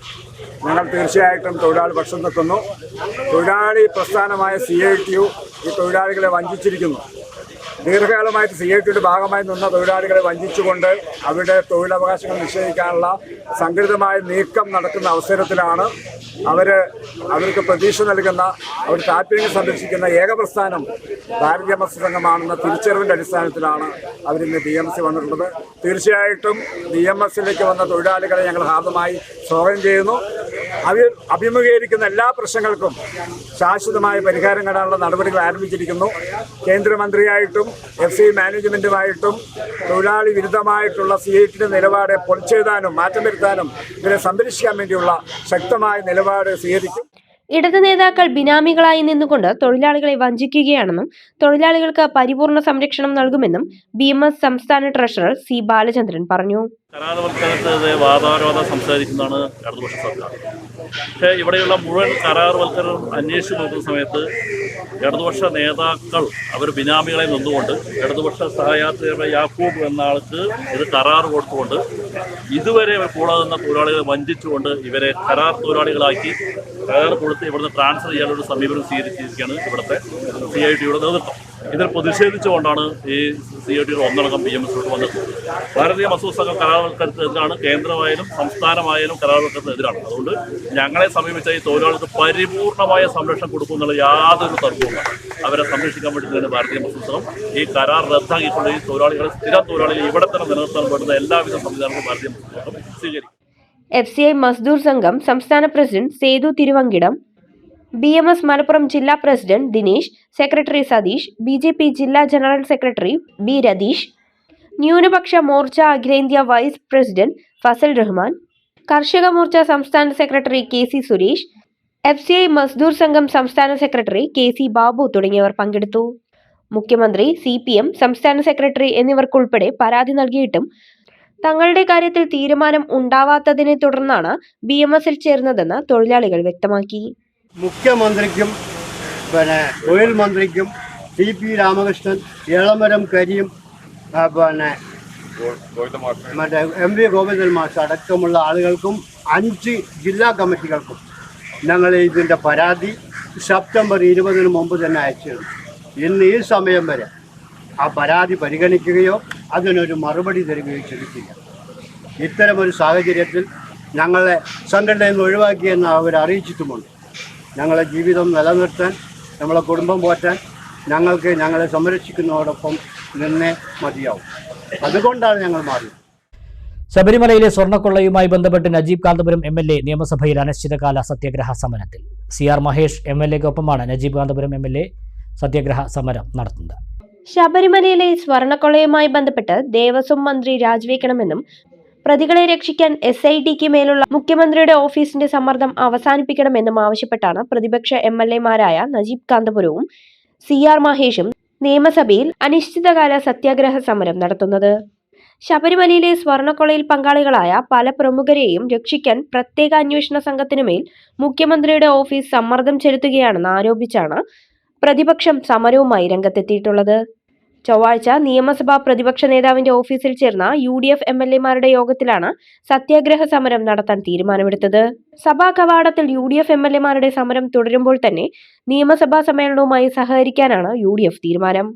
ഞങ്ങൾ തീർച്ചയായിട്ടും തൊഴിലാളി പക്ഷം നിൽക്കുന്നു. തൊഴിലാളി പ്രസ്ഥാനമായ CITU ഈ തൊഴിലാളികളെ വഞ്ചിച്ചിരിക്കുന്നു. ദീർഘകാലമായിട്ട് CITUയുടെ ഭാഗമായി നിന്ന തൊഴിലാളികളെ വഞ്ചിച്ചുകൊണ്ട് അവരുടെ തൊഴിലവകാശങ്ങൾ നിഷേധിക്കാനുള്ള സംഘടിതമായ നീക്കം നടക്കുന്ന അവസരത്തിലാണ് അവർക്ക് പ്രതീക്ഷ നൽകുന്ന അവർ താല്പര്യങ്ങൾ സംരക്ഷിക്കുന്ന ഏക പ്രസ്ഥാനം ഭാരതീയ മത്സ്യ സംഘമാണെന്ന തിരിച്ചറിവിൻ്റെ അടിസ്ഥാനത്തിലാണ് അവരിന്ന് DMS വന്നിട്ടുള്ളത്. തീർച്ചയായിട്ടും DMSലേക്ക് വന്ന തൊഴിലാളികളെ ഞങ്ങൾ ഹാർദമായി സ്വാഗതം ചെയ്യുന്നു. അവർ അഭിമുഖീകരിക്കുന്ന എല്ലാ പ്രശ്നങ്ങൾക്കും ശാശ്വതമായ പരിഹാരം കാണാനുള്ള നടപടികൾ ആരംഭിച്ചിരിക്കുന്നു. കേന്ദ്രമന്ത്രിയായിട്ടും FCI മാനേജ്മെൻറ്റുമായിട്ടും തൊഴിലാളി വിരുദ്ധമായിട്ടുള്ള CITUവിൻ്റെ നിലപാട് പൊളിച്ചെഴുതാനും മാറ്റം വരുത്താനും ഇവരെ സംരക്ഷിക്കാൻ വേണ്ടിയുള്ള ശക്തമായ നിലപാട് സ്വീകരിക്കും. ഇടത് നേതാക്കൾ ബിനാമികളായി നിന്നുകൊണ്ട് തൊഴിലാളികളെ വഞ്ചിക്കുകയാണെന്നും തൊഴിലാളികൾക്ക് പരിപൂർണ സംരക്ഷണം നൽകുമെന്നും BMS സംസ്ഥാന ട്രഷറർ C ബാലചന്ദ്രൻ പറഞ്ഞു. കരാറുവൽക്കരണത്തിനെതിരെ വാദാരോധം സംസാരിക്കുന്നതാണ് ഇടതുപക്ഷ സർക്കാർ. പക്ഷേ ഇവിടെയുള്ള മുഴുവൻ കരാറുവൽക്കരണം അന്വേഷിച്ച് നോക്കുന്ന സമയത്ത് ഇടതുപക്ഷ നേതാക്കൾ അവർ ബിനാമികളെ നിന്നുകൊണ്ട് ഇടതുപക്ഷ സഹയാത്രികരുടെ യാക്കൂബ് എന്ന ആൾക്ക് ഇത് കരാർ കൊടുത്തുകൊണ്ട് ഇതുവരെ കൂടാതെ നിന്ന തൊഴിലാളികളെ വഞ്ചിച്ചുകൊണ്ട് ഇവരെ കരാർ തൊഴിലാളികളാക്കി കരാർ കൊടുത്ത് ഇവിടുന്ന് ട്രാൻസ്ഫർ ചെയ്യാനുള്ള ഒരു സമീപനം സ്വീകരിച്ചിരിക്കുകയാണ് ഇവിടുത്തെ CITUയുടെ നേതൃത്വം. ഇതിൽ പ്രതിഷേധിച്ചുകൊണ്ടാണ് ഈ CITUയുടെ ഒന്നടങ്കം BMS വന്നത്. ഭാരതീയ മത്സ്യ സംഘം കരാറുവൽക്കരണത്തിനെതിരാണ്, കേന്ദ്രമായാലും സംസ്ഥാനമായാലും കരാറുവൽക്കരണത്തിനെതിരാണ്. അതുകൊണ്ട് ഞങ്ങളെ സമീപിച്ച ഈ തൊഴിലാളികൾക്ക് പരിപൂർണമായ സംരക്ഷണം കൊടുക്കുമെന്നുള്ള യാതൊരു തർക്കവുമില്ല. അവരെ സംരക്ഷിക്കാൻ വേണ്ടി തന്നെ ഭാരതീയ മത്സ്യ സംഘം ഈ കരാർ റദ്ദാക്കിക്കൊണ്ട് ഈ തൊഴിലാളികളെ സ്ഥിരം തൊഴിലാളികൾ ഇവിടെ തന്നെ നിലനിർത്താൻ വേണ്ടുന്ന എല്ലാവിധ സംവിധാനങ്ങളും ഭാരതീയ മത്സ്യ സംഘം സ്വീകരിക്കും. FCI മസ്ദൂർ സംഘം സംസ്ഥാന പ്രസിഡന്റ് സേതു തിരുവങ്കിടം, BMS മലപ്പുറം ജില്ലാ president Dinesh, secretary Satheesh, BJP ജില്ലാ ജനറൽ സെക്രട്ടറി B രതീഷ്, ന്യൂനപക്ഷ മോർച്ച അഖിലേന്ത്യാ വൈസ് പ്രസിഡന്റ് ഫസൽ റഹ്മാൻ, കർഷക മോർച്ച സംസ്ഥാന secretary KC Suresh, FCI Mazdoor Sangham സംസ്ഥാന സെക്രട്ടറി KC ബാബു തുടങ്ങിയവർ പങ്കെടുത്തു. മുഖ്യമന്ത്രി, CPM സംസ്ഥാന സെക്രട്ടറി എന്നിവർക്കുൾപ്പെടെ പരാതി നൽകിയിട്ടും തങ്ങളുടെ കാര്യത്തിൽ തീരുമാനം ഉണ്ടാവാത്തതിനെ തുടർന്നാണ് BMSൽ ചേർന്നതെന്ന് തൊഴിലാളികൾ വ്യക്തമാക്കി. മുഖ്യമന്ത്രിക്കും തൊഴിൽ മന്ത്രിക്കും CP രാമകൃഷ്ണൻ, എളമരം കരീം, മറ്റേ MV ഗോവിന്ദൻ മാഷ് അടക്കമുള്ള ആളുകൾക്കും 5 ജില്ലാ കമ്മിറ്റികൾക്കും ഞങ്ങൾ ഇതിൻ്റെ പരാതി സെപ്റ്റംബർ 20 മുമ്പ് തന്നെ അയച്ചിരുന്നു. ഇന്ന് ഈ സമയം വരെ ആ പരാതി പരിഗണിക്കുകയോ അതിനൊരു മറുപടി തരികയോ ചെയ്തിട്ടില്ല. ഇത്തരമൊരു സാഹചര്യത്തിൽ ഞങ്ങളെ സംഘടനയിൽ നിന്ന് ഒഴിവാക്കിയെന്ന് അവർ അറിയിച്ചിട്ടുമുണ്ട്. ഞങ്ങളെ ജീവിതം നിലനിർത്താൻ, നമ്മളെ കുടുംബം പോറ്റാൻ ഞങ്ങൾക്ക് ഞങ്ങളെ സംരക്ഷിക്കുന്നതോടൊപ്പം നിന്നേ മതിയാവും. അതുകൊണ്ടാണ് ഞങ്ങൾ മാറിയത്. ശബരിമലയിലെ സ്വർണ്ണക്കൊള്ളയുമായി ബന്ധപ്പെട്ട് നജീബ് കാന്തപുരം MLA നിയമസഭയിൽ അനിശ്ചിതകാല സത്യാഗ്രഹ സമരത്തിൽ. CR മഹേഷ് MLAക്കൊപ്പമാണ് നജീബ് കാന്തപുരം MLA സത്യാഗ്രഹ സമരം നടത്തുന്നത്. ശബരിമലയിലെ സ്വർണ്ണക്കൊള്ളയുമായി ബന്ധപ്പെട്ട് ദേവസ്വം മന്ത്രി രാജിവെക്കണമെന്നും പ്രതികളെ രക്ഷിക്കാൻ SITക്ക് മേലുള്ള മുഖ്യമന്ത്രിയുടെ ഓഫീസിന്റെ സമ്മർദ്ദം അവസാനിപ്പിക്കണമെന്നും ആവശ്യപ്പെട്ടാണ് പ്രതിപക്ഷ MLAമാരായ നജീബ് കാന്തപുരവും CR മഹേഷും നിയമസഭയിൽ അനിശ്ചിതകാല സത്യാഗ്രഹ സമരം നടത്തുന്നത്. ശബരിമലയിലെ സ്വർണ്ണക്കൊള്ളയിൽ പങ്കാളികളായ പല പ്രമുഖരെയും രക്ഷിക്കാൻ പ്രത്യേക അന്വേഷണ സംഘത്തിനുമേൽ മുഖ്യമന്ത്രിയുടെ ഓഫീസ് സമ്മർദ്ദം ചെലുത്തുകയാണെന്ന് ആരോപിച്ചാണ് പ്രതിപക്ഷം സമരവുമായി രംഗത്തെത്തിയിട്ടുള്ളത്. ചൊവ്വാഴ്ച നിയമസഭാ പ്രതിപക്ഷ നേതാവിന്റെ ഓഫീസിൽ ചേർന്ന UDF MLA-മാരുടെ യോഗത്തിലാണ് സത്യാഗ്രഹ സമരം നടത്താൻ തീരുമാനമെടുത്തത്. സഭാ കവാടത്തിൽ UDF MLA-മാരുടെ സമരം തുടരുമ്പോൾ തന്നെ നിയമസഭാ സമ്മേളനവുമായി സഹകരിക്കാനാണ് UDF തീരുമാനം.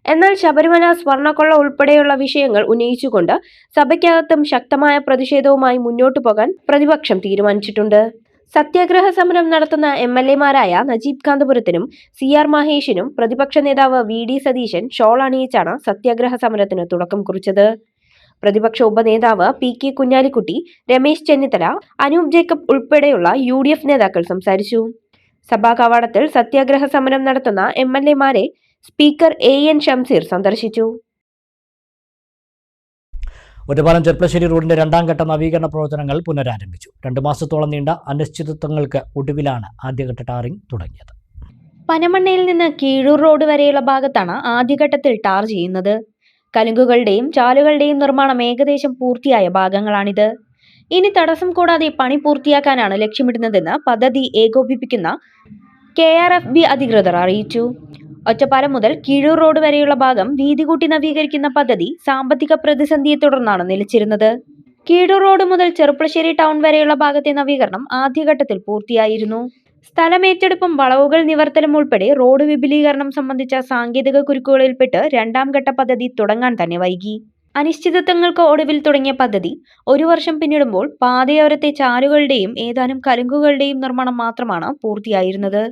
എന്നാൽ ശബരിമല സ്വർണ്ണക്കൊള്ള ഉൾപ്പെടെയുള്ള വിഷയങ്ങൾ ഉന്നയിച്ചുകൊണ്ട് സഭയ്ക്കകത്തും ശക്തമായ പ്രതിഷേധവുമായി മുന്നോട്ടു പോകാൻ പ്രതിപക്ഷം തീരുമാനിച്ചിട്ടുണ്ട്. സത്യാഗ്രഹ സമരം നടത്തുന്ന MLA-മാരായ നജീബ് കാന്തപുരത്തിനും CR മഹേഷിനും പ്രതിപക്ഷ നേതാവ് VD സതീശൻ ഷോൾ അണിയിച്ചാണ് സത്യാഗ്രഹ സമരത്തിന് തുടക്കം കുറിച്ചത്. പ്രതിപക്ഷ ഉപനേതാവ് PK കുഞ്ഞാലിക്കുട്ടി, രമേശ് ചെന്നിത്തല, അനൂപ് ജേക്കബ് ഉൾപ്പെടെയുള്ള UDF നേതാക്കൾ സംസാരിച്ചു. സഭാ കവാടത്തിൽ സത്യാഗ്രഹ സമരം നടത്തുന്ന MLA-മാരെ സ്പീക്കർ AN ഷംസീർ സന്ദർശിച്ചു. ഒറ്റപ്പാലം ചെർപ്പളശ്ശേരി റോഡിന്റെ 2ാം ഘട്ട നവീകരണ പ്രവർത്തനങ്ങൾ പുനരാരംഭിച്ചു. 2 മാസത്തോളം നീണ്ട അനിശ്ചിതത്വങ്ങൾക്ക് ഒടുവിലാണ് ആദ്യഘട്ട ടാറിംഗ് തുടങ്ങിയത്. പനമണ്ണയിൽ നിന്ന് കീഴൂർ റോഡ് വരെയുള്ള ഭാഗത്താണ് ആദ്യഘട്ടത്തിൽ ടാർ ചെയ്യുന്നത്. കലുങ്കുകളുടെയും ചാലുകളുടെയും നിർമ്മാണം ഏകദേശം പൂർത്തിയായ ഭാഗങ്ങളാണിത്. ഇനി തടസ്സം കൂടാതെ പണി പൂർത്തിയാക്കാനാണ് ലക്ഷ്യമിടുന്നതെന്ന് പദ്ധതി ഏകോപിപ്പിക്കുന്ന KRFB അധികൃതർ അറിയിച്ചു. ഒറ്റപ്പാലം മുതൽ കീഴൂർ റോഡ് വരെയുള്ള ഭാഗം വീതി കൂട്ടി നവീകരിക്കുന്ന പദ്ധതി സാമ്പത്തിക പ്രതിസന്ധിയെ തുടർന്നാണ് നിലച്ചിരുന്നത്. കീഴൂർ റോഡ് മുതൽ ചെർപ്പളശ്ശേരി ടൗൺ വരെയുള്ള ഭാഗത്തെ നവീകരണം ആദ്യഘട്ടത്തിൽ പൂർത്തിയായിരുന്നു. സ്ഥലമേറ്റെടുപ്പും വളവുകൾ നിവർത്തലും ഉൾപ്പെടെ റോഡ് വിപുലീകരണം സംബന്ധിച്ച സാങ്കേതിക കുരുക്കുകളിൽപ്പെട്ട് 2ാം ഘട്ട പദ്ധതി തുടങ്ങാൻ തന്നെ വൈകി. അനിശ്ചിതത്വങ്ങൾക്ക് ഒടുവിൽ തുടങ്ങിയ പദ്ധതി 1 വർഷം പിന്നിടുമ്പോൾ പാതയോരത്തെ ചാലുകളുടെയും ഏതാനും കലുങ്കുകളുടെയും നിർമ്മാണം മാത്രമാണ് പൂർത്തിയായിരുന്നത്.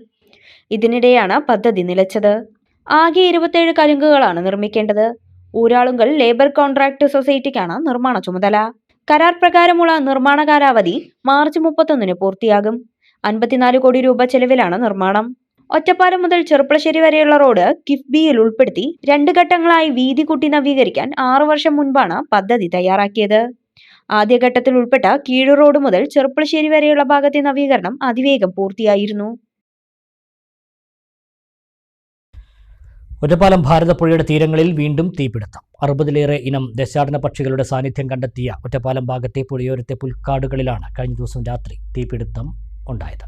ഇതിനിടെയാണ് പദ്ധതി നിലച്ചത്. ആകെ 27 കലുങ്കുകളാണ് നിർമ്മിക്കേണ്ടത്. ഊരാളുങ്കൽ ലേബർ കോൺട്രാക്ട് സൊസൈറ്റിക്കാണ് നിർമ്മാണ ചുമതല. കരാർ പ്രകാരമുള്ള നിർമ്മാണ കാലാവധി മാർച്ച് 31 പൂർത്തിയാകും. 54 കോടി രൂപ ചെലവിലാണ് നിർമ്മാണം. ഒറ്റപ്പാലം മുതൽ ചെർപ്പളശ്ശേരി വരെയുള്ള റോഡ് കിഫ്ബിയിൽ ഉൾപ്പെടുത്തി 2 ഘട്ടങ്ങളായി വീതി കൂട്ടി നവീകരിക്കാൻ 6 വർഷം മുൻപാണ് പദ്ധതി തയ്യാറാക്കിയത്. ആദ്യഘട്ടത്തിൽ ഉൾപ്പെട്ട കീഴൂർ റോഡ് മുതൽ ചെർപ്പളശ്ശേരി വരെയുള്ള ഭാഗത്തെ നവീകരണം അതിവേഗം പൂർത്തിയായിരുന്നു. ഒറ്റപ്പാലം ഭാരതപ്പുഴയുടെ തീരങ്ങളിൽ വീണ്ടും തീപിടുത്തം. 60-ലേറെ ഇനം ദേശാടന പക്ഷികളുടെ സാന്നിധ്യം കണ്ടെത്തിയ ഒറ്റപ്പാലം ഭാഗത്തെ പുഴയോരത്തെ പുൽക്കാടുകളിലാണ് കഴിഞ്ഞ ദിവസം രാത്രി തീപിടുത്തം ഉണ്ടായത്.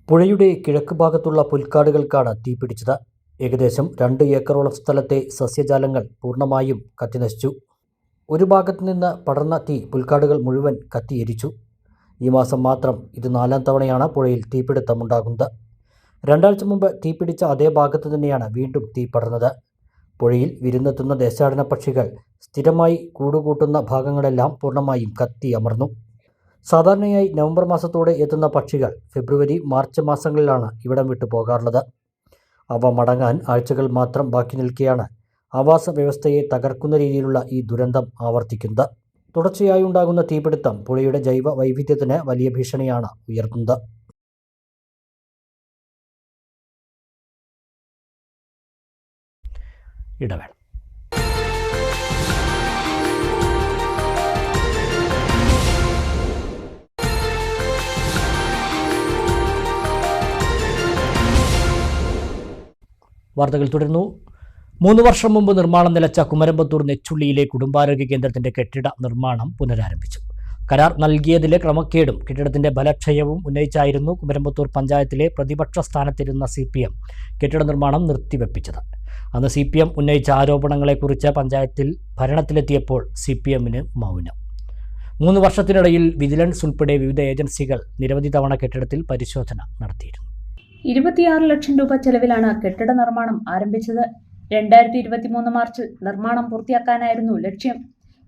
പുഴയുടെ കിഴക്ക് ഭാഗത്തുള്ള പുൽക്കാടുകൾക്കാണ് തീപിടിച്ചത്. ഏകദേശം 2 ഏക്കറോളം സ്ഥലത്തെ സസ്യജാലങ്ങൾ പൂർണ്ണമായും കത്തിനശിച്ചു. ഒരു ഭാഗത്തു നിന്ന് പടർന്ന തീ പുൽക്കാടുകൾ മുഴുവൻ കത്തിയെരിച്ചു. ഈ മാസം മാത്രം ഇത് 4ാം തവണയാണ് പുഴയിൽ തീപിടുത്തമുണ്ടാകുന്നത്. 2 ആഴ്ച മുമ്പ് തീപിടിച്ച അതേ ഭാഗത്ത് തന്നെയാണ് വീണ്ടും തീ പടർന്നത്. പുഴയിൽ വിരുന്നെത്തുന്ന ദേശാടന പക്ഷികൾ സ്ഥിരമായി കൂടുകൂട്ടുന്ന ഭാഗങ്ങളെല്ലാം പൂർണ്ണമായും കത്തിയമർന്നു. സാധാരണയായി നവംബർ മാസത്തോടെ എത്തുന്ന പക്ഷികൾ ഫെബ്രുവരി, മാർച്ച് മാസങ്ങളിലാണ് ഇവിടം വിട്ടു പോകാറുള്ളത്. അവ മടങ്ങാൻ ആഴ്ചകൾ മാത്രം ബാക്കി നിൽക്കെയാണ് ആവാസ വ്യവസ്ഥയെ തകർക്കുന്ന രീതിയിലുള്ള ഈ ദുരന്തം ആവർത്തിക്കുന്നത്. തുടർച്ചയായി ഉണ്ടാകുന്ന തീപിടുത്തം പുഴയുടെ ജൈവ വൈവിധ്യത്തിന് വലിയ ഭീഷണിയാണ് ഉയർത്തുന്നത്. ഇടവേള. വാർത്തകൾ തുടരുന്നു. 3 വർഷം മുമ്പ് നിർമ്മാണം നിലച്ച കുമരമ്പത്തൂർ നെച്ചുള്ളിയിലെ കുടുംബാരോഗ്യ കേന്ദ്രത്തിന്റെ കെട്ടിട നിർമ്മാണം പുനരാരംഭിച്ചു. കരാർ നൽകിയതിലെ ക്രമക്കേടും കെട്ടിടത്തിന്റെ ബലക്ഷയവും ഉന്നയിച്ചായിരുന്നു കുമരമ്പത്തൂർ പഞ്ചായത്തിലെ പ്രതിപക്ഷ സ്ഥാനത്തിരുന്ന CPM കെട്ടിട നിർമ്മാണം നിർത്തിവെപ്പിച്ചത്. അന്ന് CPM ഉന്നയിച്ച ആരോപണങ്ങളെക്കുറിച്ച് പഞ്ചായത്തിൽ ഭരണത്തിലെത്തിയപ്പോൾ CPM-ന് മൗനം. 3 വർഷത്തിനിടയിൽ വിജിലൻസ് ഉൾപ്പെടെ വിവിധ ഏജൻസികൾ നിരവധി തവണ കെട്ടിടത്തിൽ പരിശോധന നടത്തിയിരുന്നു. 26 ലക്ഷം രൂപ ചെലവിലാണ് കെട്ടിട നിർമ്മാണം ആരംഭിച്ചത്. 2023 മാർച്ചിൽ നിർമ്മാണം പൂർത്തിയാക്കാനായിരുന്നു ലക്ഷ്യം.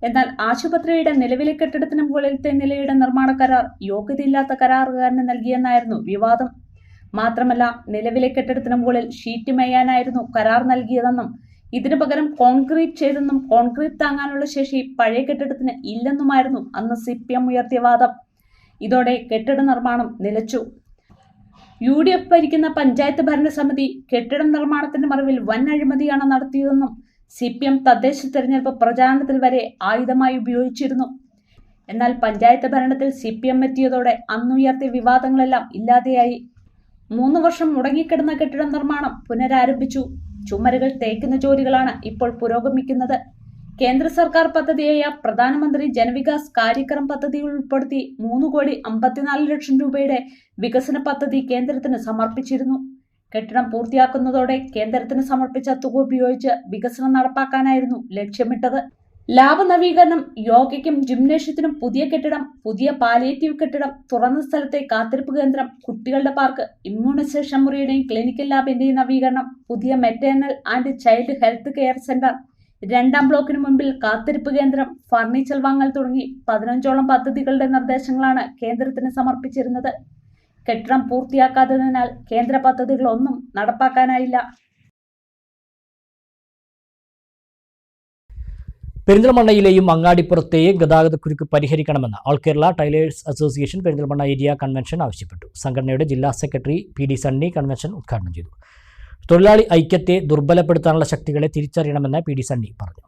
എന്നാൽ ആശുപത്രിയുടെ നിലവിലെ കെട്ടിടത്തിന് മുകളിലത്തെ നിലയുടെ നിർമ്മാണ കരാർ യോഗ്യതയില്ലാത്ത കരാറുകാരന് നൽകിയെന്നായിരുന്നു വിവാദം. മാത്രമല്ല, നിലവിലെ കെട്ടിടത്തിന് മുകളിൽ ഷീറ്റ് മേയാനായിരുന്നു കരാർ നൽകിയതെന്നും ഇതിനു പകരം കോൺക്രീറ്റ് ചെയ്തെന്നും കോൺക്രീറ്റ് താങ്ങാനുള്ള ശേഷി പഴയ കെട്ടിടത്തിന് ഇല്ലെന്നുമായിരുന്നു അന്ന് CPM ഉയർത്തിയ വാദം. ഇതോടെ കെട്ടിട നിർമ്മാണം നിലച്ചു. UDF ഭരിക്കുന്ന പഞ്ചായത്ത് ഭരണസമിതി കെട്ടിട നിർമ്മാണത്തിന്റെ മറവിൽ വൻ അഴിമതിയാണ് നടത്തിയതെന്നും CPM തദ്ദേശ തെരഞ്ഞെടുപ്പ് പ്രചാരണത്തിൽ വരെ ആയുധമായി ഉപയോഗിച്ചിരുന്നു. എന്നാൽ പഞ്ചായത്ത് ഭരണത്തിൽ CPM എത്തിയതോടെ അന്നുയർത്തിയ വിവാദങ്ങളെല്ലാം ഇല്ലാതെയായി. 3 വർഷം മുടങ്ങിക്കിടന്ന കെട്ടിട നിർമ്മാണം പുനരാരംഭിച്ചു. ചുമരുകൾ തേക്കുന്ന ജോലികളാണ് ഇപ്പോൾ പുരോഗമിക്കുന്നത്. കേന്ദ്ര സർക്കാർ പദ്ധതിയായ പ്രധാനമന്ത്രി ജനവികാസ് കാര്യക്രം പദ്ധതിയിൽ ഉൾപ്പെടുത്തി 3,54,00,000 രൂപയുടെ വികസന പദ്ധതി കേന്ദ്രത്തിന് സമർപ്പിച്ചിരുന്നു. കെട്ടിടം പൂർത്തിയാക്കുന്നതോടെ കേന്ദ്രത്തിന് സമർപ്പിച്ച തുക ഉപയോഗിച്ച് വികസനം നടപ്പാക്കാനായിരുന്നു ലക്ഷ്യമിട്ടത്. ലാബ് നവീകരണം, യോഗയ്ക്കും ജിംനേഷ്യത്തിനും പുതിയ കെട്ടിടം, പുതിയ പാലിയേറ്റീവ് കെട്ടിടം, തുറന്ന സ്ഥലത്തെ കാത്തിരിപ്പ് കേന്ദ്രം, കുട്ടികളുടെ പാർക്ക്, ഇമ്മ്യൂണൈസേഷൻ മുറിയുടെയും ക്ലിനിക്കൽ ലാബിന്റെയും നവീകരണം, പുതിയ maternal and child health care centre, 2ാം ബ്ലോക്കിന് മുമ്പിൽ കാത്തിരിപ്പ് കേന്ദ്രം, ഫർണിച്ചർ വാങ്ങൽ തുടങ്ങി 15ഓളം പദ്ധതികളുടെ നിർദ്ദേശങ്ങളാണ് കേന്ദ്രത്തിന് സമർപ്പിച്ചിരുന്നത്. കെട്ടിടം പൂർത്തിയാക്കാത്തതിനാൽ കേന്ദ്ര പദ്ധതികളൊന്നും നടപ്പാക്കാനായില്ല. പെരിന്തൽമണ്ണയിലെയും അങ്ങാടിപ്പുറത്തെയും ഗതാഗതക്കുരുക്ക് പരിഹരിക്കണമെന്ന് all Kerala tailors association Perinthalmanna area convention ആവശ്യപ്പെട്ടു. സംഘടനയുടെ ജില്ലാ സെക്രട്ടറി PD സണ്ണി കൺവെൻഷൻ ഉദ്ഘാടനം ചെയ്തു. തൊഴിലാളി ഐക്യത്തെ ദുർബലപ്പെടുത്താനുള്ള ശക്തികളെ തിരിച്ചറിയണമെന്ന് PD സണ്ണി പറഞ്ഞു.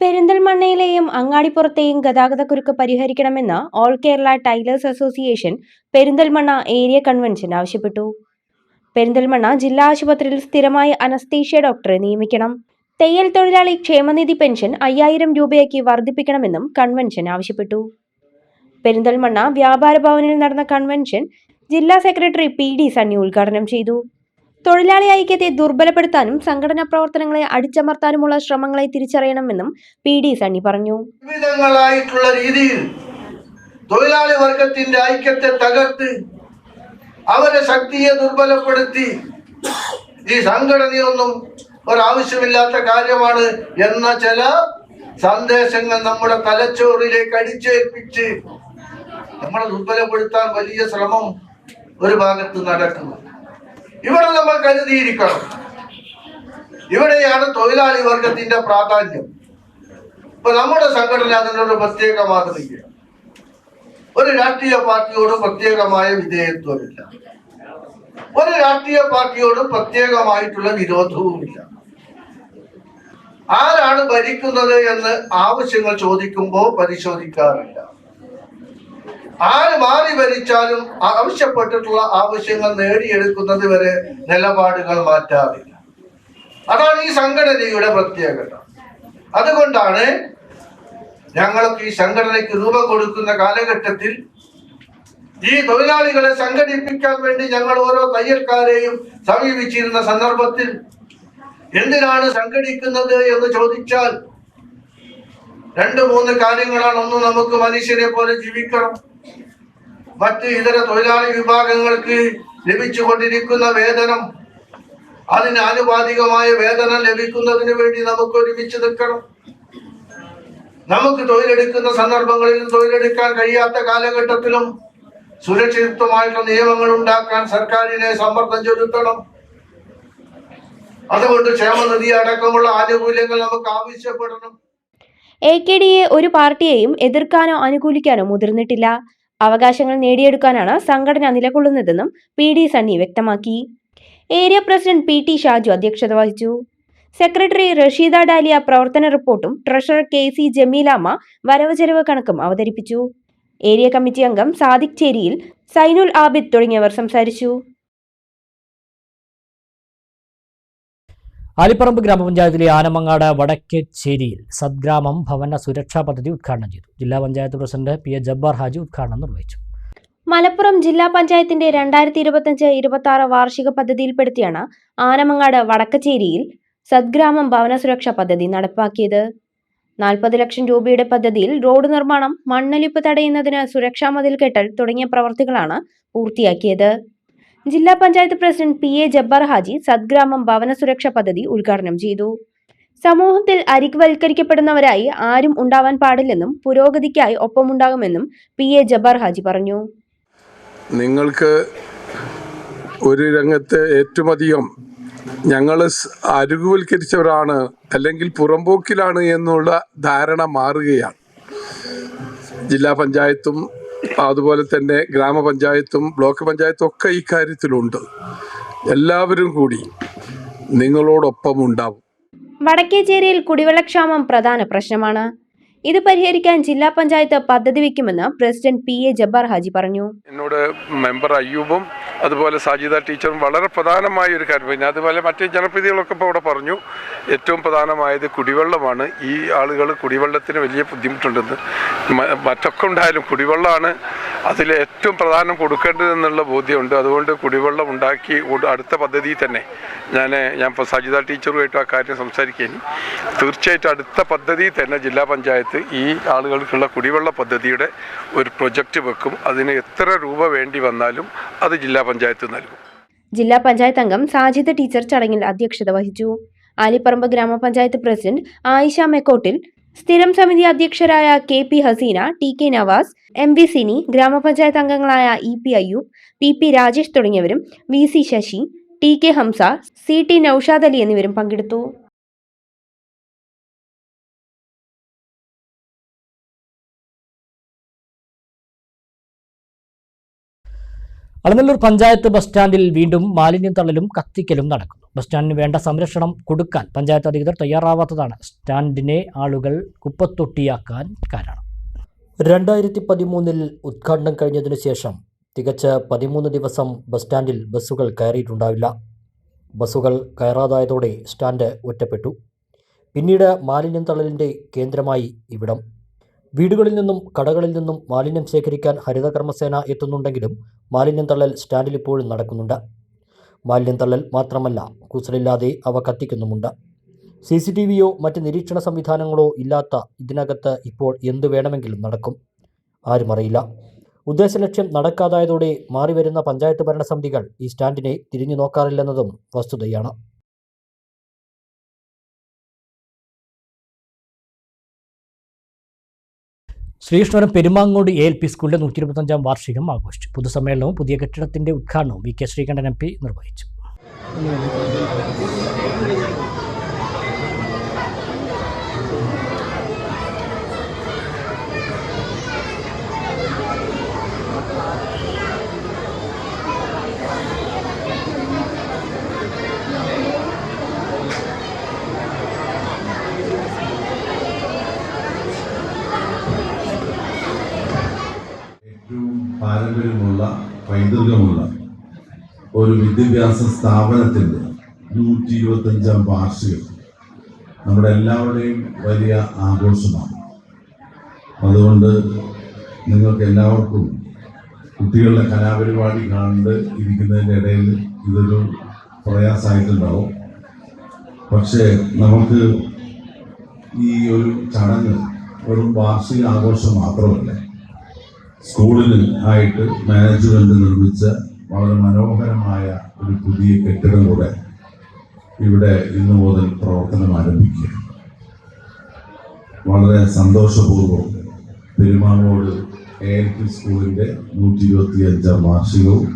പെരിന്തൽമണ്ണയിലെയും അങ്ങാടിപ്പുറത്തെയും ഗതാഗതക്കുരുക്ക് പരിഹരിക്കണമെന്ന് all Kerala tailors association Perinthalmanna area convention ആവശ്യപ്പെട്ടു. പെരിന്തൽമണ്ണ ജില്ലാ ആശുപത്രിയിൽ സ്ഥിരമായി അനസ്തീഷ്യ ഡോക്ടറെ നിയമിക്കണം. തയ്യൽ തൊഴിലാളി ക്ഷേമനിധി പെൻഷൻ 5,000 രൂപയാക്കി വർദ്ധിപ്പിക്കണമെന്നും കൺവെൻഷൻ ആവശ്യപ്പെട്ടു. പെരിന്തൽമണ്ണ വ്യാപാര ഭവനിൽ നടന്ന കൺവെൻഷൻ ജില്ലാ സെക്രട്ടറി PD സണ്ണി ഉദ്ഘാടനം ചെയ്തു. തൊഴിലാളി ഐക്യത്തെ ദുർബലപ്പെടുത്താനും സംഘടനാ പ്രവർത്തനങ്ങളെ അടിച്ചമർത്താനുമുള്ള ശ്രമങ്ങളെ തിരിച്ചറിയണമെന്നും PD സണ്ണി പറഞ്ഞു. വിവിധങ്ങളായിട്ടുള്ള രീതിയിൽ തൊഴിലാളി വർഗത്തിന്റെ ഐക്യത്തെ തകർത്ത് അവരെ ശക്തിയെ ദുർബലപ്പെടുത്തി ഈ സംഘടനയൊന്നും ഒരാവശ്യമില്ലാത്ത കാര്യമാണ് എന്ന ചില സന്ദേശങ്ങൾ നമ്മുടെ തലച്ചോറിലേക്ക് അടിച്ചേൽപ്പിച്ച് നമ്മളെ ദുർബലപ്പെടുത്താൻ വലിയ ശ്രമം ഒരു ഭാഗത്ത് നടക്കുന്നു. ഇവിടെ നമ്മൾ കരുതിയിരിക്കണം. ഇവിടെയാണ് തൊഴിലാളി വർഗത്തിന്റെ പ്രാധാന്യം. ഇപ്പൊ നമ്മുടെ സംഘടന അതിനൊരു പ്രത്യേക മാതൃകയാണ്. ഒരു രാഷ്ട്രീയ പാർട്ടിയോടും പ്രത്യേകമായ വിധേയത്വമില്ല. ഒരു രാഷ്ട്രീയ പാർട്ടിയോടും പ്രത്യേകമായിട്ടുള്ള വിരോധവുമില്ല. ആരാണ് ഭരിക്കുന്നത് എന്ന് ആവശ്യങ്ങൾ ചോദിക്കുമ്പോൾ പരിശോധിക്കാറില്ല. ആര് മാറി ഭരിച്ചാലും ആവശ്യപ്പെട്ടിട്ടുള്ള ആവശ്യങ്ങൾ നേടിയെടുക്കുന്നത് വരെ നിലപാടുകൾ മാറ്റാറില്ല. അതാണ് ഈ സംഘടനയുടെ പ്രത്യേകത. അതുകൊണ്ടാണ് ഞങ്ങൾക്ക് ഈ സംഘടനയ്ക്ക് രൂപം കൊടുക്കുന്ന കാലഘട്ടത്തിൽ ഈ തൊഴിലാളികളെ സംഘടിപ്പിക്കാൻ വേണ്ടി ഞങ്ങൾ ഓരോ തയ്യൽക്കാരെയും സമീപിച്ചിരുന്ന സന്ദർഭത്തിൽ എന്തിനാണ് സംഘടിക്കുന്നത് എന്ന് ചോദിച്ചാൽ 2-3 കാര്യങ്ങളാണ്. ഒന്ന്, നമുക്ക് മനുഷ്യരെ പോലെ ജീവിക്കണം. മറ്റ് ഇതര തൊഴിലാളി വിഭാഗങ്ങൾക്ക് ലഭിച്ചുകൊണ്ടിരിക്കുന്ന വേതനം, അതിന് ആനുപാതികമായ വേതനം ലഭിക്കുന്നതിന് വേണ്ടി നമുക്ക് ഒരുമിച്ച് നിൽക്കണം. നമുക്ക് തൊഴിലെടുക്കുന്ന സന്ദർഭങ്ങളിലും തൊഴിലെടുക്കാൻ കഴിയാത്ത കാലഘട്ടത്തിലും സുരക്ഷിതത്വമായിട്ടുള്ള നിയമങ്ങൾ ഉണ്ടാക്കാൻ സർക്കാരിനെ സമ്മർദ്ദം ചെലുത്തണം. അതുകൊണ്ട് ക്ഷേമനിധി അടക്കമുള്ള ആനുകൂല്യങ്ങൾ നമുക്ക് ആവശ്യപ്പെടണം. AKDയെ ഒരു പാർട്ടിയെയും എതിർക്കാനോ അനുകൂലിക്കാനോ മുതിർന്നിട്ടില്ല. അവകാശങ്ങൾ നേടിയെടുക്കാനാണ് സംഘടന നിലകൊള്ളുന്നതെന്നും PD സണ്ണി വ്യക്തമാക്കി. ഏരിയ പ്രസിഡന്റ് PT ഷാജു അധ്യക്ഷത വഹിച്ചു. സെക്രട്ടറി റഷീദ ഡാലിയ പ്രവർത്തന റിപ്പോർട്ടും ട്രഷറർ KC ജമീലാമ്മ വരവ് ചെലവ് കണക്കും അവതരിപ്പിച്ചു. ഏരിയ കമ്മിറ്റി അംഗം സാദിഖ് ചേരിയിൽ, സൈനുൽ ആബിദ് തുടങ്ങിയവർ സംസാരിച്ചു. ആലിപ്പറമ്പ് ഗ്രാമപഞ്ചായത്തിലെ ആനമങ്ങാട് വടക്കേച്ചേരിയിൽ സദ്ഗ്രാമം ഭവന സുരക്ഷാ പദ്ധതി ഉദ്ഘാടനം ചെയ്തു. ജില്ലാ പഞ്ചായത്ത് പ്രസിഡന്റ് PA ജബ്ബാർ ഹാജി ഉദ്ഘാടനം നിർവഹിച്ചു. മലപ്പുറം ജില്ലാ പഞ്ചായത്തിന്റെ 2025-26 വാർഷിക പദ്ധതിയിൽപ്പെടുത്തിയാണ് ആനമങ്ങാട് വടക്കച്ചേരിയിൽ സദ്ഗ്രാമം ഭവന സുരക്ഷാ പദ്ധതി നടപ്പാക്കിയത്. 40 ലക്ഷം രൂപയുടെ പദ്ധതിയിൽ റോഡ് നിർമ്മാണം, മണ്ണൊലിപ്പ് തടയുന്നതിന് സുരക്ഷാ മതിൽ കെട്ടൽ തുടങ്ങിയ പ്രവൃത്തികളാണ് പൂർത്തിയാക്കിയത്. ജില്ലാ പഞ്ചായത്ത് പ്രസിഡന്റ് PA ജബ്ബാർ ഹാജി സദ്ഗ്രാമം ഭവന സുരക്ഷാ പദ്ധതി ഉദ്ഘാടനം ചെയ്തു. സമൂഹത്തിൽ അരികുവൽക്കരിക്കപ്പെടുന്നവരായി ആരും ഉണ്ടാവാൻ പാടില്ലെന്നും പുരോഗതിക്കായി ഒപ്പമുണ്ടാകുമെന്നും PA ജബ്ബാർ ഹാജി പറഞ്ഞു. നിങ്ങൾക്ക് ഒരു രംഗത്ത് ഏറ്റവും അധികം ഞങ്ങൾ അരികുവൽക്കരിച്ചവരാണ് അല്ലെങ്കിൽ പുറമ്പോക്കിലാണ് എന്നുള്ള ധാരണ മാറുകയാണ്. ജില്ലാ പഞ്ചായത്തും അതുപോലെ തന്നെ ഗ്രാമപഞ്ചായത്തും ബ്ലോക്ക് പഞ്ചായത്തും ഒക്കെ ഇക്കാര്യത്തിലുണ്ട്. എല്ലാവരും കൂടി നിങ്ങളോടൊപ്പം ഉണ്ടാവും. വടക്കേച്ചേരിയിൽ കുടിവെള്ളക്ഷാമം പ്രധാന പ്രശ്നമാണ്. ഇത് പരിഹരിക്കാൻ ജില്ലാ പഞ്ചായത്ത് പദ്ധതി വയ്ക്കുമെന്ന് പ്രസിഡന്റ് PA ജബ്ബാർ ഹാജി പറഞ്ഞു. എന്നോട് മെമ്പർ അയ്യൂബും അതുപോലെ സാജിദ ടീച്ചറും വളരെ പ്രധാനമായ ഒരു കാര്യം. പിന്നെ അതുപോലെ മറ്റ് ജനപ്രതിനിധികളൊക്കെ ഇപ്പോൾ ഇവിടെ പറഞ്ഞു, ഏറ്റവും പ്രധാനമായത് കുടിവെള്ളമാണ്. ഈ ആളുകൾ കുടിവെള്ളത്തിന് വലിയ ബുദ്ധിമുട്ടുണ്ടെന്ന്. മറ്റൊക്കെ ഉണ്ടായാലും കുടിവെള്ളമാണ് അതിൽ ഏറ്റവും പ്രധാനം കൊടുക്കേണ്ടതെന്നുള്ള ബോധ്യമുണ്ട്. അതുകൊണ്ട് കുടിവെള്ളം ഉണ്ടാക്കി അടുത്ത പദ്ധതി തന്നെ ഞാൻ ഇപ്പോൾ സാജിദ ടീച്ചറുമായിട്ട് ആ കാര്യം സംസാരിക്കുകയും തീർച്ചയായിട്ടും അടുത്ത പദ്ധതി തന്നെ ജില്ലാ പഞ്ചായത്ത് ഈ ആളുകൾക്കുള്ള കുടിവെള്ള പദ്ധതിയുടെ ഒരു പ്രൊജക്റ്റ് വെക്കും. അതിന് എത്ര രൂപ വേണ്ടി വന്നാലും അത് ജില്ലാ പഞ്ചായത്ത് നൽകും. ജില്ലാ പഞ്ചായത്ത് അംഗം സാജിദ ടീച്ചർ ചടങ്ങിൽ അധ്യക്ഷത വഹിച്ചു. ആലിപ്പറമ്പ് ഗ്രാമപഞ്ചായത്ത് പ്രസിഡന്റ് ആയിഷ മെക്കോട്ടിൽ, സ്ഥിരം സമിതി അധ്യക്ഷരായ KP Hasina, TK Nawaz, MV Sini, ഗ്രാമപഞ്ചായത്ത് അംഗങ്ങളായ EP അയ്യൂബ്, PP രാജേഷ് തുടങ്ങിയവരും VC Sasi, TK Hamza, CT Naushad Ali എന്നിവരും പങ്കെടുത്തു. അലനല്ലൂർ പഞ്ചായത്ത് ബസ് സ്റ്റാൻഡിൽ വീണ്ടും മാലിന്യം തള്ളലും കത്തിക്കലും നടക്കുന്നു. ബസ് സ്റ്റാൻഡിന് വേണ്ട സംരക്ഷണം കൊടുക്കാൻ പഞ്ചായത്ത് അധികൃതർ തയ്യാറാവാത്തതാണ് സ്റ്റാൻഡിനെ ആളുകൾ കുപ്പത്തൊട്ടിയാക്കാൻ കാരണം. 2013 ഉദ്ഘാടനം കഴിഞ്ഞതിനു ശേഷം തികച്ച 13 ദിവസം ബസ് സ്റ്റാൻഡിൽ ബസ്സുകൾ കയറിയിട്ടുണ്ടാവില്ല. ബസ്സുകൾ കയറാതായതോടെ സ്റ്റാൻഡ് ഒറ്റപ്പെട്ടു. പിന്നീട് മാലിന്യം തള്ളലിൻ്റെ കേന്ദ്രമായി ഇവിടം. വീടുകളിൽ നിന്നും കടകളിൽ നിന്നും മാലിന്യം ശേഖരിക്കാൻ ഹരിതകർമ്മസേന എത്തുന്നുണ്ടെങ്കിലും മാലിന്യം തള്ളൽ സ്റ്റാൻഡിൽ ഇപ്പോഴും നടക്കുന്നുണ്ട്. മാലിന്യം തള്ളൽ മാത്രമല്ല, കൂസലില്ലാതെ അവ കത്തിക്കുന്നുമുണ്ട്. CCTVയോ മറ്റ് നിരീക്ഷണ സംവിധാനങ്ങളോ ഇല്ലാത്ത ഇതിനകത്ത് ഇപ്പോൾ എന്തു വേണമെങ്കിലും നടക്കും, ആരും അറിയില്ല. ഉദ്ദേശലക്ഷ്യം നടക്കാതായതോടെ മാറിവരുന്ന പഞ്ചായത്ത് ഭരണസമിതികൾ ഈ സ്റ്റാൻഡിനെ തിരിഞ്ഞു നോക്കാറില്ലെന്നതും വസ്തുതയാണ്. ശ്രീകൃഷ്ണപുരം പെരുമാങ്ങോട് ALP സ്കൂളിന്റെ 125-ാം വാർഷികം ആഘോഷിച്ചു. പൊതുസമ്മേളനവും പുതിയ കെട്ടിടത്തിന്റെ ഉദ്ഘാടനവും VK ശ്രീകണ്ഠൻ MP നിർവഹിച്ചു. പാരമ്പര്യമുള്ള പൈതൃകമുള്ള ഒരു വിദ്യാഭ്യാസ സ്ഥാപനത്തിൻ്റെ 125-ാം വാർഷികം നമ്മുടെ എല്ലാവരുടെയും വലിയ ആഘോഷമാണ്. അതുകൊണ്ട് നിങ്ങൾക്ക് എല്ലാവർക്കും കുട്ടികളുടെ കലാപരിപാടി കണ്ട് ഇരിക്കുന്നതിൻ്റെ ഇടയിൽ ഇതൊരു പ്രയാസമായിട്ടുണ്ടാവും. പക്ഷേ നമുക്ക് ഈ ഒരു ചടങ്ങ് ഒരു വാർഷിക ആഘോഷം മാത്രമല്ല, സ്കൂളിന് ആയിട്ട് മാനേജ്മെന്റ് നിർമ്മിച്ച വളരെ മനോഹരമായ ഒരു പുതിയ കെട്ടിടം കൂടെ ഇവിടെ ഇന്നു മുതൽ പ്രവർത്തനം ആരംഭിക്കുക. വളരെ സന്തോഷപൂർവ്വം പെരുമാങ്ങോട് ALP സ്കൂളിൻ്റെ 125-ാം വാർഷികവും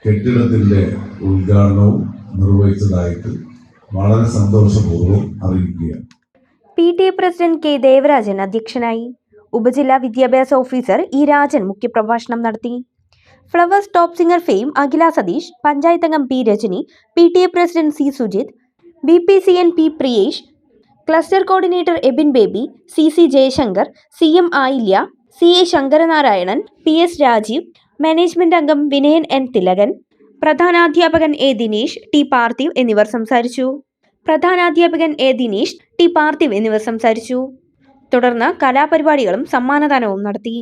കെട്ടിടത്തിൻ്റെ ഉദ്ഘാടനവും നിർവഹിച്ചതായിട്ട് വളരെ സന്തോഷപൂർവ്വം അറിയിക്കുകയാണ്. PTA പ്രസിഡന്റ് K ദേവരാജൻ അധ്യക്ഷനായി. ഉപജില്ലാ വിദ്യാഭ്യാസ ഓഫീസർ E രാജൻ മുഖ്യപ്രഭാഷണം നടത്തി. Flowers top singer fame Akhila Satheesh, panchayat അംഗം P Rajani, PTA president C Sujith, BPCN P Priyesh, cluster coordinator Ebin Baby, CC Jayashankar, CM Ayilya, CA Sankaranarayanan, PS Rajeev, management അംഗം Vinayan N Thilakan, പ്രധാനാധ്യാപകൻ A Dinesh, T Parthiv എന്നിവർ സംസാരിച്ചു. തുടർന്ന് കലാപരിപാടികളും സമ്മാനദാനവും നടത്തി.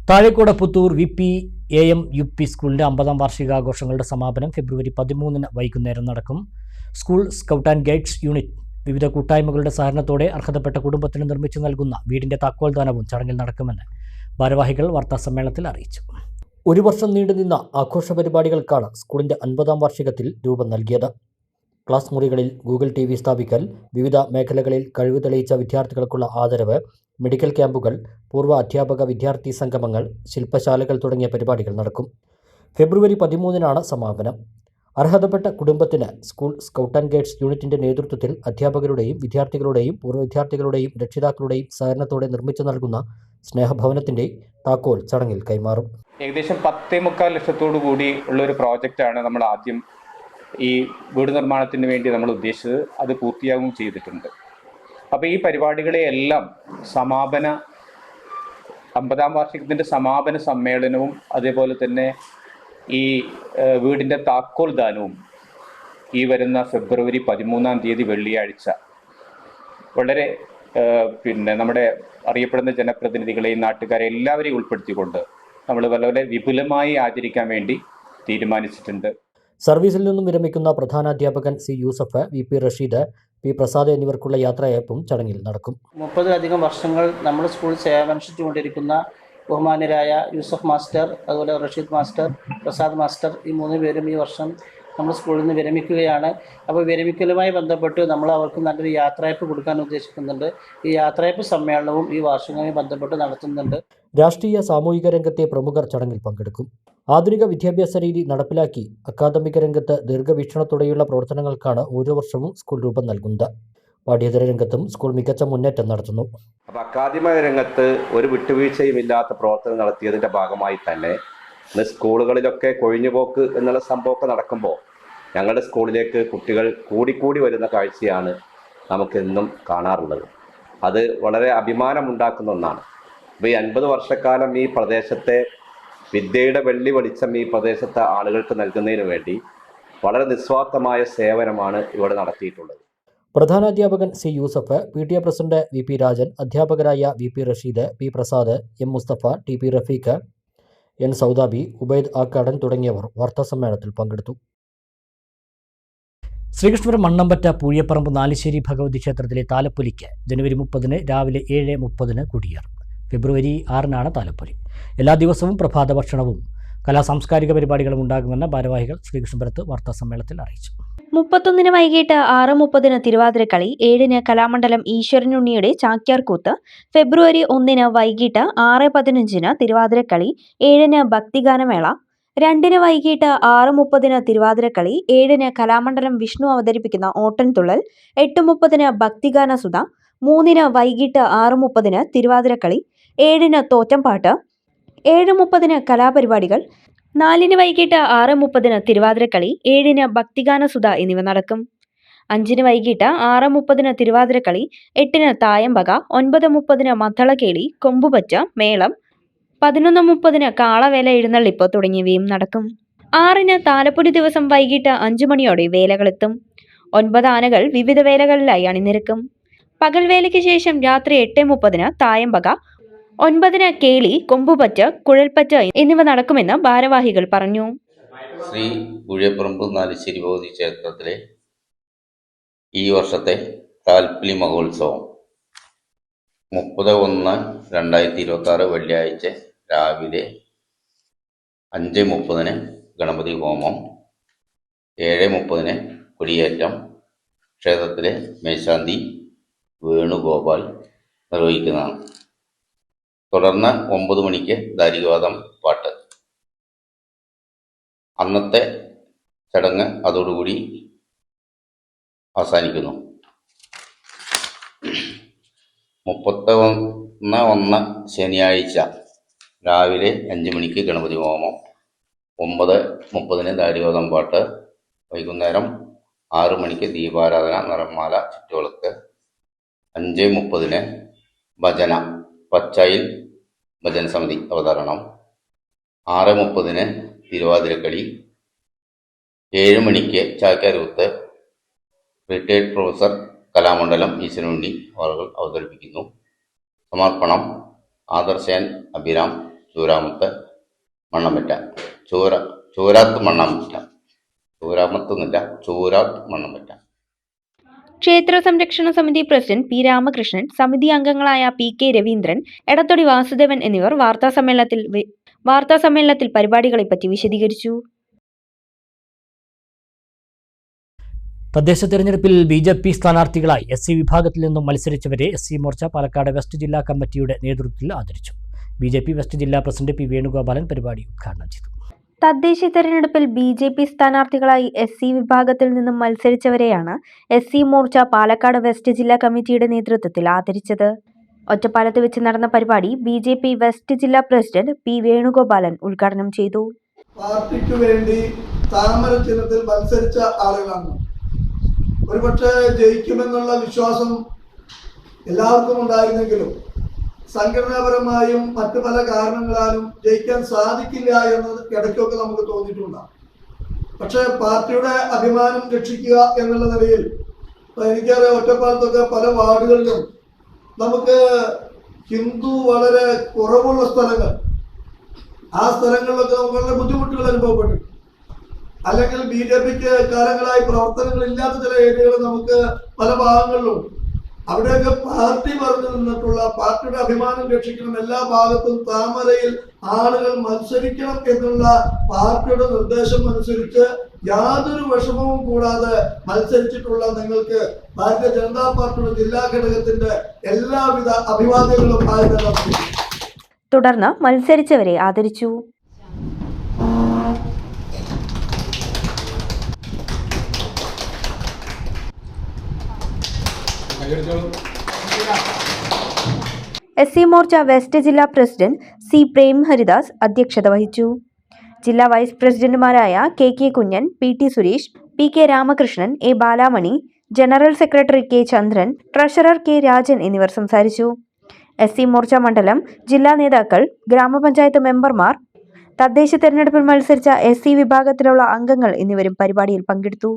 താഴേക്കോട് പുത്തൂർ VP AMUP സ്കൂളിൻ്റെ 50-ാം വാർഷികാഘോഷങ്ങളുടെ സമാപനം ഫെബ്രുവരി 13 വൈകുന്നേരം നടക്കും. School scout and guides unit വിവിധ കൂട്ടായ്മകളുടെ സഹകരണത്തോടെ അർഹതപ്പെട്ട കുടുംബത്തിന് നിർമ്മിച്ചു നൽകുന്ന വീടിൻ്റെ താക്കോൽദാനവും ചടങ്ങിൽ നടക്കുമെന്ന് ഭാരവാഹികൾ വാർത്താസമ്മേളനത്തിൽ അറിയിച്ചു. ഒരു വർഷം നീണ്ടുനിന്ന ആഘോഷ പരിപാടികൾക്കാണ് സ്കൂളിൻ്റെ 50-ാം വാർഷികത്തിൽ രൂപം നൽകിയത്. ക്ലാസ് മുറികളിൽ ഗൂഗിൾ TV സ്ഥാപിക്കൽ, വിവിധ മേഖലകളിൽ കഴിവ് തെളിയിച്ച വിദ്യാർത്ഥികൾക്കുള്ള ആദരവ്, മെഡിക്കൽ ക്യാമ്പുകൾ, പൂർവ്വ അധ്യാപക വിദ്യാർത്ഥി സംഗമങ്ങൾ, ശില്പശാലകൾ തുടങ്ങിയ പരിപാടികൾ നടക്കും. ഫെബ്രുവരി 13 സമാപനം. അർഹതപ്പെട്ട കുടുംബത്തിന് സ്കൂൾ സ്കൗട്ട് ആൻഡ് ഗൈഡ്സ് യൂണിറ്റിൻ്റെ നേതൃത്വത്തിൽ അധ്യാപകരുടെയും വിദ്യാർത്ഥികളുടെയും പൂർവ്വ വിദ്യാർത്ഥികളുടെയും രക്ഷിതാക്കളുടെയും സഹകരണത്തോടെ നിർമ്മിച്ചു നൽകുന്ന സ്നേഹഭവനത്തിൻ്റെ താക്കോൽ ചടങ്ങിൽ കൈമാറും. ഏകദേശം 10.25 ലക്ഷത്തോടു കൂടി ഉള്ളൊരു പ്രോജക്റ്റാണ് നമ്മൾ ആദ്യം ഈ വീട് നിർമ്മാണത്തിന് വേണ്ടി നമ്മൾ ഉദ്ദേശിച്ചത്. അത് പൂർത്തിയാകുകയും ചെയ്തിട്ടുണ്ട്. അപ്പോൾ ഈ പരിപാടികളെയെല്ലാം 50-ാം വാർഷികത്തിൻ്റെ സമാപന സമ്മേളനവും അതേപോലെ തന്നെ ഈ വീടിൻ്റെ താക്കോൽ ദാനവും ഈ വരുന്ന ഫെബ്രുവരി 13 വെള്ളിയാഴ്ച വളരെ നമ്മുടെ അറിയപ്പെടുന്ന ജനപ്രതിനിധികളെയും നാട്ടുകാരെ എല്ലാവരെയും ഉൾപ്പെടുത്തിക്കൊണ്ട് നമ്മൾ വളരെ വിപുലമായി ആചരിക്കാൻ വേണ്ടി തീരുമാനിച്ചിട്ടുണ്ട്. സർവീസിൽ നിന്നും വിരമിക്കുന്ന പ്രധാനാധ്യാപകൻ C. Yusuf, VP Rasheed, P. Prasad എന്നിവർക്കുള്ള യാത്രയയപ്പും ചടങ്ങിൽ നടക്കും. 30-ലധികം വർഷങ്ങൾ നമ്മുടെ സ്കൂളിൽ സേവനമനുഷ്ഠിച്ചുകൊണ്ടിരിക്കുന്ന ബഹുമാന്യരായ യൂസഫ് മാസ്റ്റർ, അതുപോലെ റഷീദ് മാസ്റ്റർ, പ്രസാദ് മാസ്റ്റർ, ഈ 3 പേരും ഈ വർഷം നമ്മുടെ സ്കൂളിൽ നിന്ന് വിരമിക്കുകയാണ്. അപ്പോൾ വിരമിക്കലുമായി ബന്ധപ്പെട്ട് നമ്മൾ അവർക്ക് നല്ലൊരു യാത്രയയപ്പ് കൊടുക്കാൻ ഉദ്ദേശിക്കുന്നുണ്ട്. ഈ യാത്രയയപ്പ് സമ്മേളനവും ഈ വാർഷികവുമായി ബന്ധപ്പെട്ട് നടത്തുന്നുണ്ട്. രാഷ്ട്രീയ സാമൂഹിക രംഗത്തെ പ്രമുഖർ ചടങ്ങിൽ പങ്കെടുക്കും. ആധുനിക വിദ്യാഭ്യാസ രീതി നടപ്പിലാക്കി അക്കാദമിക രംഗത്ത് ദീർഘവീക്ഷണത്തോടെയുള്ള പ്രവർത്തനങ്ങൾക്കാണ് ഓരോ വർഷവും സ്കൂൾ രൂപം നൽകുന്നത്. പാഠ്യേതര രംഗത്തും സ്കൂൾ മികച്ച മുന്നേറ്റം നടത്തുന്നു. അപ്പോൾ അക്കാദമിക രംഗത്ത് ഒരു വിട്ടുവീഴ്ചയും ഇല്ലാത്ത പ്രവർത്തനം നടത്തിയതിൻ്റെ ഭാഗമായി തന്നെ ഇന്ന് സ്കൂളുകളിലൊക്കെ കൊഴിഞ്ഞുപോക്ക് എന്നുള്ള സംഭവമൊക്കെ നടക്കുമ്പോൾ ഞങ്ങളുടെ സ്കൂളിലേക്ക് കുട്ടികൾ കൂടിക്കൂടി വരുന്ന കാഴ്ചയാണ് നമുക്കെന്നും കാണാറുള്ളത്. അത് വളരെ അഭിമാനമുണ്ടാക്കുന്ന ഒന്നാണ്. അപ്പോൾ ഈ 50 വർഷക്കാലം ഈ പ്രദേശത്തെ വിദ്യയുടെ വെള്ളി വെളിച്ചം ഈ പ്രദേശത്തെ ആളുകൾക്ക് നൽകുന്നതിന് വേണ്ടി വളരെ നിസ്വാർത്ഥമായ സേവനമാണ് ഇവിടെ നടത്തിയിട്ടുള്ളത്. പ്രധാനാധ്യാപകൻ C. Yusuf, PTA president VP Rajan, അധ്യാപകരായ VP Rasheed, P. Prasad, M. Mustafa, TP Rafeeq, N. Saudabi, Ubaid ആക്കാടൻ തുടങ്ങിയവർ വാർത്താസമ്മേളനത്തിൽ പങ്കെടുത്തു. ശ്രീകൃഷ്ണപുരം മണ്ണമ്പറ്റ പൂഴിയപ്പറമ്പ് നാലിശ്ശേരി ഭഗവതി ക്ഷേത്രത്തിലെ താലപ്പൊലിക്ക് ജനുവരി 30 രാവിലെ 7:30 കൊടിയേറും. ഫെബ്രുവരി 6 താലപ്പൊലി. എല്ലാ ദിവസവും പ്രഭാത ഭക്ഷണവും കലാസാംസ്കാരിക പരിപാടികളും ഉണ്ടാകുമെന്ന് ഭാരവാഹികൾ ശ്രീകൃഷ്ണപുരത്ത് വാർത്താസമ്മേളനത്തിൽ അറിയിച്ചു. 31 വൈകിട്ട് 6:30 തിരുവാതിരക്കളി, 7 കലാമണ്ഡലം ഈശ്വരനുണ്ണിയുടെ ചാക്യാർകൂത്ത്, ഫെബ്രുവരി 1 വൈകിട്ട് 6:15 തിരുവാതിരക്കളി, 7 ഭക്തിഗാനമേള, 2 വൈകിട്ട് 6:30 തിരുവാതിരക്കളി, 7 കലാമണ്ഡലം വിഷ്ണു അവതരിപ്പിക്കുന്ന ഓട്ടൻതുള്ളൽ, 8:30 ഭക്തിഗാനസുധ, 3 വൈകിട്ട് 6:30 തിരുവാതിരക്കളി, 7 തോറ്റംപാട്ട്, 7:30 കലാപരിപാടികൾ, 4 വൈകിട്ട് 6:30 തിരുവാതിരക്കളി, 7 ഭക്തിഗാനസുധ എന്നിവ നടക്കും. 5 വൈകിട്ട് 6:30 തിരുവാതിരക്കളി, 8 തായമ്പക, 9:30 മദ്ദളക്കേളി, കൊമ്പുപച്ച, മേളം, 11:30 കാളവേല എഴുന്നള്ളിപ്പ് തുടങ്ങിയവയും നടക്കും. 6 താലപ്പൊലി ദിവസം വൈകിട്ട് 5 മണിയോടെ വേലകളെത്തും. 9 ആനകൾ വിവിധ വേലകളിലായി അണിനിരക്കും. പകൽവേലയ്ക്ക് ശേഷം രാത്രി 8:30 തായമ്പക, 9 കേളി, കൊമ്പുപറ്റ്, കുഴൽപ്പറ്റ് എന്നിവ നടക്കുമെന്ന് ഭാരവാഹികൾ പറഞ്ഞു. ശ്രീ പൂഴിയപ്പറമ്പ് നാലിശ്ശേരി ഭഗവതി ക്ഷേത്രത്തിലെ ഈ വർഷത്തെ താലപ്പൊലി മഹോത്സവം 30/1/2026 വെള്ളിയാഴ്ച രാവിലെ 5:30 ഗണപതി ഹോമം, 7:30 കൊടിയേറ്റം ക്ഷേത്രത്തിലെ മേശാന്തി വേണുഗോപാൽ നിർവഹിക്കുന്നതാണ്. തുടർന്ന് 9 മണിക്ക് ദാരികവാദം പാട്ട്. അന്നത്തെ ചടങ്ങ് അതോടുകൂടി അവസാനിക്കുന്നു. 31/1 ശനിയാഴ്ച രാവിലെ 5 മണിക്ക് ഗണപതി ഹോമം, 9:30 ദാരികവാദം പാട്ട്, വൈകുന്നേരം 6 മണിക്ക് ദീപാരാധന, നിറമാല, ചുറ്റുവിളക്ക്, 5:30 ഭജന, പച്ചായിൽ ഭജന സമിതി അവതരണം, 6:30 തിരുവാതിരക്കളി, 7 മണിക്ക് ചാക്യാർകൂത്ത് റിട്ടയർഡ് പ്രൊഫസർ കലാമണ്ഡലം ഈശ്വരനുണ്ണി അവർ അവതരിപ്പിക്കുന്നു. സമർപ്പണം ആദർശൻ അഭിരാം ചൂരാമത്ത്, മണ്ണമ്പറ്റ, ചൂരാത്ത് മണ്ണമ്പറ്റ, ചൂരാമത്തൊന്നുമില്ല, ചൂരാത്ത് മണ്ണമ്പറ്റ. ക്ഷേത്ര സംരക്ഷണ സമിതി പ്രസിഡന്റ് പി രാമകൃഷ്ണൻ, സമിതി അംഗങ്ങളായ പി കെ രവീന്ദ്രൻ, എടത്തൊടി വാസുദേവൻ എന്നിവർ വാർത്താസമ്മേളനത്തിൽ പരിപാടികളെപ്പറ്റി വിശദീകരിച്ചു. തദ്ദേശ തെരഞ്ഞെടുപ്പിൽ BJP സ്ഥാനാർത്ഥികളായി SC വിഭാഗത്തിൽ നിന്നും മത്സരിച്ചവരെ SC മോർച്ച പാലക്കാട് വെസ്റ്റ് ജില്ലാ കമ്മിറ്റിയുടെ നേതൃത്വത്തിൽ ആദരിച്ചു. BJP വെസ്റ്റ് ജില്ലാ പ്രസിഡന്റ് പി വേണുഗോപാലൻ പരിപാടി ഉദ്ഘാടനം ചെയ്തു. തദ്ദേശ തെരഞ്ഞെടുപ്പിൽ BJP സ്ഥാനാർത്ഥികളായി SC വിഭാഗത്തിൽ നിന്നും മത്സരിച്ചവരെയാണ് SC മോർച്ച പാലക്കാട് വെസ്റ്റ് ജില്ലാ കമ്മിറ്റിയുടെ നേതൃത്വത്തിൽ ആദരിച്ചത്. ഒറ്റപ്പാലത്ത് വെച്ച് നടന്ന പരിപാടി BJP വെസ്റ്റ് ജില്ലാ പ്രസിഡന്റ് പി വേണുഗോപാലൻ ഉദ്ഘാടനം ചെയ്തു. പാർട്ടിക്ക് വേണ്ടി താമര ചിഹ്നത്തിൽ മത്സരിച്ച ആളുകളാണ്. ഒരുപക്ഷെ ജയിക്കുമെന്നുള്ള വിശ്വാസം എല്ലാവർക്കും ഉണ്ടായിരുന്നെങ്കിലും സംഘടനാപരമായും മറ്റു പല കാരണങ്ങളാലും ജയിക്കാൻ സാധിക്കില്ല എന്ന് ഇടയ്ക്കൊക്കെ നമുക്ക് തോന്നിയിട്ടുണ്ടാകും. പക്ഷെ പാർട്ടിയുടെ അഭിമാനം രക്ഷിക്കുക എന്നുള്ള നിലയിൽ എനിക്കറിയാം, ഒറ്റപ്പാലത്തൊക്കെ പല വാർഡുകളിലും നമുക്ക് ഹിന്ദു വളരെ കുറവുള്ള സ്ഥലങ്ങൾ, ആ സ്ഥലങ്ങളിലൊക്കെ നമുക്ക് വളരെ ബുദ്ധിമുട്ടുകൾ അനുഭവപ്പെട്ടിട്ടുണ്ട്. അല്ലെങ്കിൽ BJPക്ക് കാലങ്ങളായി പ്രവർത്തനങ്ങൾ ഇല്ലാത്ത ചില ഏരിയകൾ നമുക്ക് പല ഭാഗങ്ങളിലും, അവിടെയൊക്കെ പാർട്ടി പറഞ്ഞു നിന്നിട്ടുള്ള പാർട്ടിയുടെ അഭിമാനം രക്ഷിക്കണം, എല്ലാ ഭാഗത്തും താമരയിൽ ആളുകൾ മത്സരിക്കണം എന്നുള്ള പാർട്ടിയുടെ നിർദ്ദേശം അനുസരിച്ച് യാതൊരു വിഷമവും കൂടാതെ മത്സരിച്ചിട്ടുള്ള നിങ്ങൾക്ക് ഭാരതീയ ജനതാ പാർട്ടിയുടെ ജില്ലാ ഘടകത്തിന്റെ എല്ലാവിധ അഭിവാദ്യങ്ങളും ആയിരുന്നു. തുടർന്ന് മത്സരിച്ചവരെ ആദരിച്ചു. SC മോർച്ച വെസ്റ്റ് ജില്ലാ പ്രസിഡന്റ് C പ്രേം ഹരിദാസ് അധ്യക്ഷത വഹിച്ചു. ജില്ലാ വൈസ് പ്രസിഡന്റുമാരായ KK Kunjan, PT Suresh, PK Ramakrishnan, A Balamani, general secretary K Chandran, treasurer K Rajan എന്നിവർ സംസാരിച്ചു. SC മോർച്ച മണ്ഡലം ജില്ലാ നേതാക്കൾ, ഗ്രാമപഞ്ചായത്ത് മെമ്പർമാർ, തദ്ദേശ തെരഞ്ഞെടുപ്പിൽ മത്സരിച്ച SC വിഭാഗത്തിലുള്ള അംഗങ്ങൾ എന്നിവരും പരിപാടിയിൽ പങ്കെടുത്തു.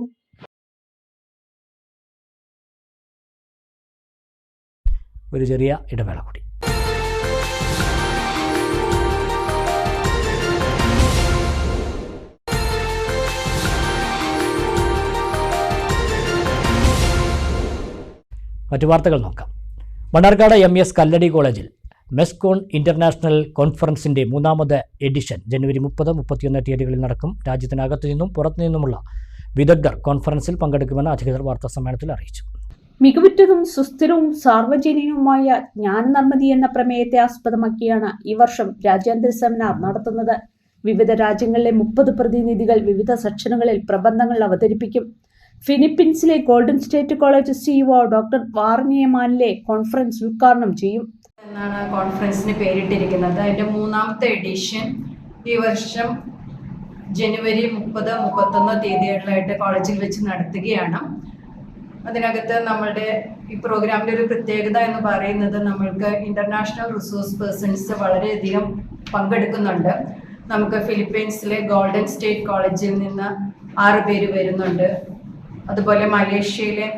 ഒരു ചെറിയ ഇടവേള കൂടി. മറ്റു വാർത്തകൾ നോക്കാം. മണ്ണാർക്കാട് MS കല്ലടി കോളേജിൽ മെസ്കോൺ ഇന്റർനാഷണൽ കോൺഫറൻസിന്റെ 3ാമത് എഡിഷൻ ജനുവരി 30, 31 തീയതികളിൽ നടക്കും. രാജ്യത്തിനകത്തു നിന്നും പുറത്തു നിന്നുമുള്ള വിദഗ്ധർ കോൺഫറൻസിൽ പങ്കെടുക്കുമെന്ന് അധികൃതർ വാർത്താസമ്മേളനത്തിൽ അറിയിച്ചു. മികവുറ്റതും സുസ്ഥിരവും സാർവജനീയവുമായ ജ്ഞാനനിർമ്മിതി എന്ന പ്രമേയത്തെ ആസ്പദമാക്കിയാണ് ഈ വർഷം രാജ്യാന്തര സെമിനാർ നടത്തുന്നത്. വിവിധ രാജ്യങ്ങളിലെ 30 പ്രതിനിധികൾ വിവിധ സെക്ഷനുകളിൽ പ്രബന്ധങ്ങൾ അവതരിപ്പിക്കും. ഫിലിപ്പീൻസിലെ golden state college CEO doctor വാർണിയമാനിലെ കോൺഫറൻസ് ഉദ്ഘാടനം ചെയ്യും. എന്നാണ് കോൺഫറൻസിന് പേരിട്ടിരിക്കുന്നത്. അതിൻ്റെ 3ാമത്തെ എഡിഷൻ ഈ വർഷം ജനുവരി 30, 31 തീയതികളിലായിട്ട് കോളേജിൽ വെച്ച് നടത്തുകയാണ്. അതിനകത്ത് നമ്മളുടെ ഈ പ്രോഗ്രാമിൻ്റെ ഒരു പ്രത്യേകത എന്ന് പറയുന്നത് നമ്മൾക്ക് ഇൻ്റർനാഷണൽ റിസോഴ്സ് പേഴ്സൺസ് വളരെയധികം പങ്കെടുക്കുന്നുണ്ട്. നമുക്ക് ഫിലിപ്പീൻസിലെ ഗോൾഡൻ സ്റ്റേറ്റ് കോളേജിൽ നിന്ന് 6 പേര് വരുന്നുണ്ട്. അതുപോലെ മലേഷ്യയിലെ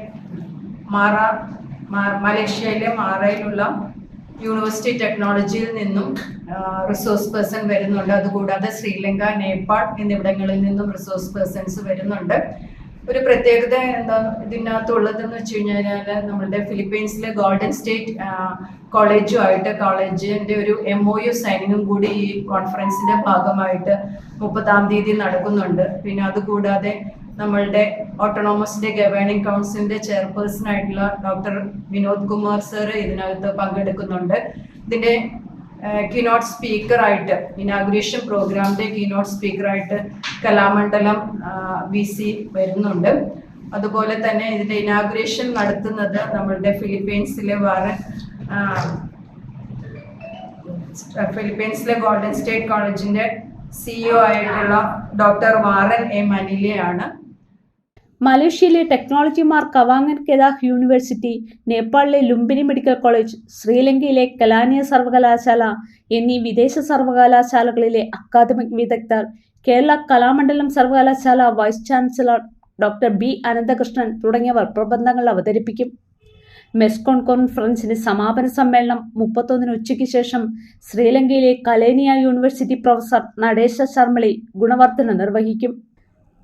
മാറയിലുള്ള യൂണിവേഴ്സിറ്റി ടെക്നോളജിയിൽ നിന്നും റിസോഴ്സ് പേഴ്സൺ വരുന്നുണ്ട്. അതുകൂടാതെ ശ്രീലങ്ക, നേപ്പാൾ എന്നിവിടങ്ങളിൽ നിന്നും റിസോഴ്സ് പേഴ്സൺസ് വരുന്നുണ്ട്. ഒരു പ്രത്യേകത എന്താ ഇതിനകത്തുള്ളതെന്ന് വെച്ച് കഴിഞ്ഞാൽ നമ്മളുടെ ഫിലിപ്പീൻസിലെ ഗോൾഡൻ സ്റ്റേറ്റ് കോളേജുമായിട്ട് കോളേജിൻ്റെ ഒരു MOU സൈനിങ്ങും കൂടി ഈ കോൺഫറൻസിൻ്റെ ഭാഗമായിട്ട് 30-ാം തീയതി നടക്കുന്നുണ്ട്. പിന്നെ അതുകൂടാതെ നമ്മളുടെ ഓട്ടോണോമസിൻ്റെ ഗവേണിംഗ് കൗൺസിലിൻ്റെ ചെയർപേഴ്സണായിട്ടുള്ള ഡോക്ടർ വിനോദ് കുമാർ സർ ഇതിനകത്ത് പങ്കെടുക്കുന്നുണ്ട്. ഇതിൻ്റെ കീനോട്ട് സ്പീക്കറായിട്ട് ഇനാഗുറേഷൻ പ്രോഗ്രാമിൻ്റെ കീനോട്ട് സ്പീക്കറായിട്ട് കലാമണ്ഡലം VC വരുന്നുണ്ട്. അതുപോലെ തന്നെ ഇതിൻ്റെ ഇനാഗുറേഷൻ നടത്തുന്നത് നമ്മളുടെ ഫിലിപ്പീൻസിലെ ഗോൾഡൻ സ്റ്റേറ്റ് കോളേജിൻ്റെ CEO ആയിട്ടുള്ള ഡോക്ടർ വാറൻ A മനിലയാണ്. മലേഷ്യയിലെ ടെക്നോളജി മാർക്ക് കവാങ്ങൻ കെദാഹ് യൂണിവേഴ്സിറ്റി, നേപ്പാളിലെ ലുംബിനി മെഡിക്കൽ കോളേജ്, ശ്രീലങ്കയിലെ കലാനിയ സർവകലാശാല എന്നീ വിദേശ സർവകലാശാലകളിലെ അക്കാദമിക് വിദഗ്ധർ, കേരള കലാമണ്ഡലം സർവകലാശാല vice chancellor doctor B Ananthakrishnan തുടങ്ങിയവർ പ്രബന്ധങ്ങൾ അവതരിപ്പിക്കും. മെസ്കോൺ കോൺഫറൻസിന്റെ സമാപന സമ്മേളനം 31 ഉച്ചയ്ക്ക് ശേഷം ശ്രീലങ്കയിലെ കലേനിയ യൂണിവേഴ്സിറ്റി പ്രൊഫസർ നടേശ ശർമ്മളി ഗുണവർദ്ധന നിർവഹിക്കും.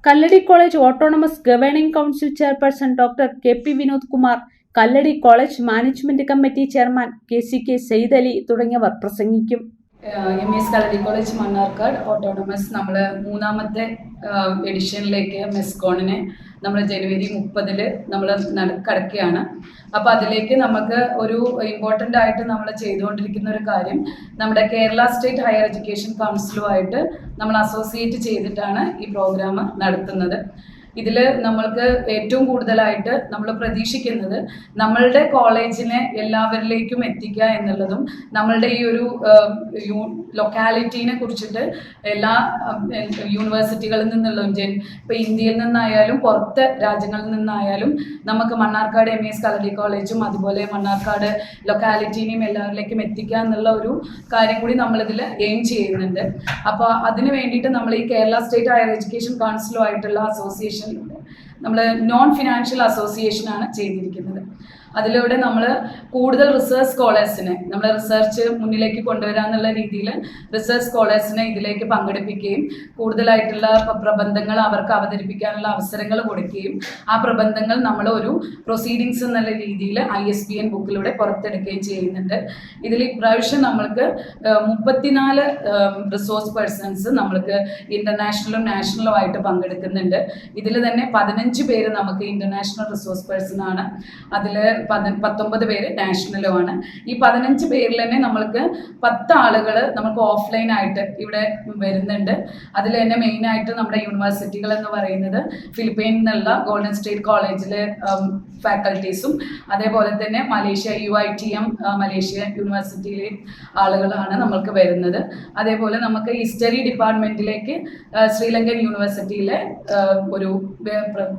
Kalladi college autonomous governing council chairperson doctor K P. Vinod Kumar, Kalladi college management committee chairman K Syed Ali തുടങ്ങിയവർ പ്രസംഗിക്കും. MES Kalladi college Mannarkkad autonomous നമ്മൾ 3ാമത്തെ എഡിഷനിലേക്ക് മെസ്കോണിനെ നമ്മൾ ജനുവരി 30 നമ്മൾ കടക്കുകയാണ്. അപ്പോൾ അതിലേക്ക് നമുക്ക് ഒരു ഇമ്പോർട്ടൻ്റ് ആയിട്ട് നമ്മൾ ചെയ്തുകൊണ്ടിരിക്കുന്ന ഒരു കാര്യം, നമ്മുടെ കേരള സ്റ്റേറ്റ് ഹയർ എഡ്യൂക്കേഷൻ കൗൺസിലുമായിട്ട് നമ്മൾ അസോസിയേറ്റ് ചെയ്തിട്ടാണ് ഈ പ്രോഗ്രാം നടത്തുന്നത്. ഇതിൽ നമ്മൾക്ക് ഏറ്റവും കൂടുതലായിട്ട് നമ്മൾ പ്രതീക്ഷിക്കുന്നത് നമ്മളുടെ കോളേജിനെ എല്ലാവരിലേക്കും എത്തിക്കുക എന്നുള്ളതും, നമ്മളുടെ ഈ ഒരു ലൊക്കാലിറ്റീനെ കുറിച്ചിട്ട് എല്ലാ യൂണിവേഴ്സിറ്റികളിൽ നിന്നുള്ളതും ഇപ്പോൾ ഇന്ത്യയിൽ നിന്നായാലും പുറത്തെ രാജ്യങ്ങളിൽ നിന്നായാലും നമുക്ക് മണ്ണാർക്കാട് MES കല്ലടി കോളേജും അതുപോലെ മണ്ണാർക്കാട് ലൊക്കാലിറ്റീനെയും എല്ലാവരിലേക്കും എത്തിക്കുക എന്നുള്ള ഒരു കാര്യം കൂടി നമ്മളിതിൽ എയിം ചെയ്യുന്നുണ്ട്. അപ്പോൾ അതിന് വേണ്ടിയിട്ട് നമ്മൾ ഈ കേരള സ്റ്റേറ്റ് ഹയർ എഡ്യൂക്കേഷൻ കൗൺസിലുമായിട്ടുള്ള അസോസിയേഷൻ നമ്മൾ നോൺ ഫിനാൻഷ്യൽ അസോസിയേഷനാണ് ചെയ്തിരിക്കുന്നത്. അതിലൂടെ നമ്മൾ കൂടുതൽ റിസർച്ച് സ്കോളേഴ്സിനെ നമ്മൾ റിസർച്ച് മുന്നിലേക്ക് കൊണ്ടുവരാന്നുള്ള രീതിയിൽ റിസർച്ച് സ്കോളേഴ്സിനെ ഇതിലേക്ക് പങ്കെടുപ്പിക്കുകയും കൂടുതലായിട്ടുള്ള പ്രബന്ധങ്ങൾ അവർക്ക് അവതരിപ്പിക്കാനുള്ള അവസരങ്ങൾ കൊടുക്കുകയും ആ പ്രബന്ധങ്ങൾ നമ്മൾ ഒരു പ്രൊസീഡിങ്സ് എന്നുള്ള രീതിയിൽ ISBN ബുക്കിലൂടെ പുറത്തെടുക്കുകയും ചെയ്യുന്നുണ്ട്. ഇതിൽ ഇപ്രാവശ്യം നമ്മൾക്ക് 34 റിസോഴ്സ് പേഴ്സൺസ് നമ്മൾക്ക് ഇൻ്റർനാഷണലും നാഷണലും ആയിട്ട് പങ്കെടുക്കുന്നുണ്ട്. ഇതിൽ തന്നെ 15 പേര് നമുക്ക് ഇൻ്റർനാഷണൽ റിസോഴ്സ് പേഴ്സൺ ആണ്. അതിൽ 19 പേര് നാഷണലുമാണ്. ഈ 15 പേരിൽ തന്നെ നമ്മൾക്ക് 10 ആളുകൾ നമുക്ക് ഓഫ്ലൈനായിട്ട് ഇവിടെ വരുന്നുണ്ട്. അതിൽ തന്നെ മെയിനായിട്ട് നമ്മുടെ യൂണിവേഴ്സിറ്റികൾ എന്ന് പറയുന്നത് ഫിലിപ്പൈനിൽ നിന്നുള്ള ഗോൾഡൻ സ്റ്റേറ്റ് കോളേജിലെ ഫാക്കൽറ്റീസും അതേപോലെ തന്നെ മലേഷ്യ UITM മലേഷ്യ യൂണിവേഴ്സിറ്റിയിലെ ആളുകളാണ് നമ്മൾക്ക് വരുന്നത്. അതേപോലെ നമുക്ക് ഹിസ്റ്ററി ഡിപ്പാർട്ട്മെൻറ്റിലേക്ക് ശ്രീലങ്കൻ യൂണിവേഴ്സിറ്റിയിലെ ഒരു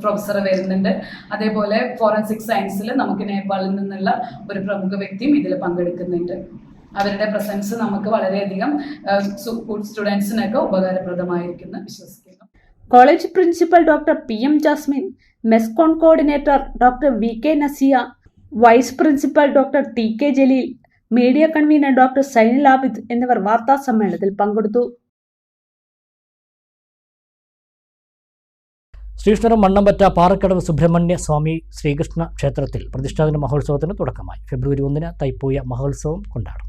പ്രൊഫസർ വരുന്നുണ്ട്. അതേപോലെ ഫോറൻസിക് സയൻസിൽ നമുക്ക് നേപ്പാളിൽ നിന്നുള്ള ഒരു പ്രമുഖ വ്യക്തിയും ഇതിൽ പങ്കെടുക്കുന്നുണ്ട്. അവരുടെ പ്രസൻസ് നമുക്ക് വളരെയധികം സ്റ്റുഡൻസിനൊക്കെ ഉപകാരപ്രദമായിരിക്കുന്നു വിശ്വസിക്കുന്നു. College principal doctor PM Jasmin, Mescon coordinator doctor VK Nasiya, vice principal doctor TK Jaleel, media convener doctor Zainul Abid എന്നിവർ വാർത്താ സമ്മേളനത്തിൽ പങ്കെടുത്തു. ശ്രീകൃഷ്ണപുരം മണ്ണമ്പറ്റ പാറക്കടവ് സുബ്രഹ്മണ്യ സ്വാമി ശ്രീകൃഷ്ണ ക്ഷേത്രത്തിൽ പ്രതിഷ്ഠാദിന മഹോത്സവത്തിന് തുടക്കമായി. ഫെബ്രുവരി 1 തൈപ്പൂയ മഹോത്സവം കൊണ്ടാടും.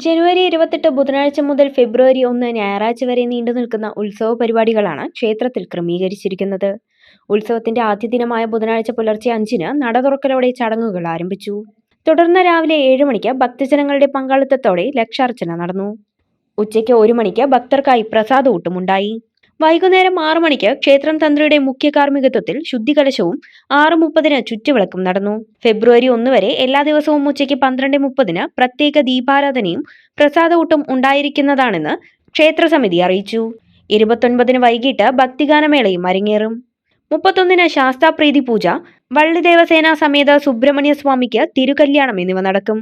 ജനുവരി 28 ബുധനാഴ്ച മുതൽ ഫെബ്രുവരി 1 ഞായറാഴ്ച വരെ നീണ്ടു നിൽക്കുന്ന ഉത്സവ പരിപാടികളാണ് ക്ഷേത്രത്തിൽ ക്രമീകരിച്ചിരിക്കുന്നത്. ഉത്സവത്തിന്റെ ആദ്യ ദിനമായ ബുധനാഴ്ച പുലർച്ചെ 5-ന് നട തുറക്കലോടെ ചടങ്ങുകൾ ആരംഭിച്ചു. തുടർന്ന് രാവിലെ 7 മണിക്ക് ഭക്തജനങ്ങളുടെ പങ്കാളിത്തത്തോടെ ലക്ഷാർച്ചന നടന്നു. ഉച്ചയ്ക്ക് 1 മണിക്ക് ഭക്തർക്കായി പ്രസാദൂട്ടുമുണ്ടായി. വൈകുന്നേരം 6 മണിക്ക് ക്ഷേത്രം തന്ത്രിയുടെ മുഖ്യ കാർമ്മികത്വത്തിൽ ശുദ്ധികലശവും 6:30-ന് ചുറ്റുവിളക്കും നടന്നു. ഫെബ്രുവരി 1 വരെ എല്ലാ ദിവസവും ഉച്ചയ്ക്ക് 12:30-ന് പ്രത്യേക ദീപാരാധനയും പ്രസാദൂട്ടും ഉണ്ടായിരിക്കുന്നതാണെന്ന് ക്ഷേത്രസമിതി അറിയിച്ചു. 29-ന് വൈകിട്ട് ഭക്തിഗാനമേളയും അരങ്ങേറും. 31-ന് ശാസ്താപ്രീതി പൂജ, വള്ളി ദേവസേന സമേത സുബ്രഹ്മണ്യ സ്വാമിക്ക് തിരുകല്യാണം എന്നിവ നടക്കും.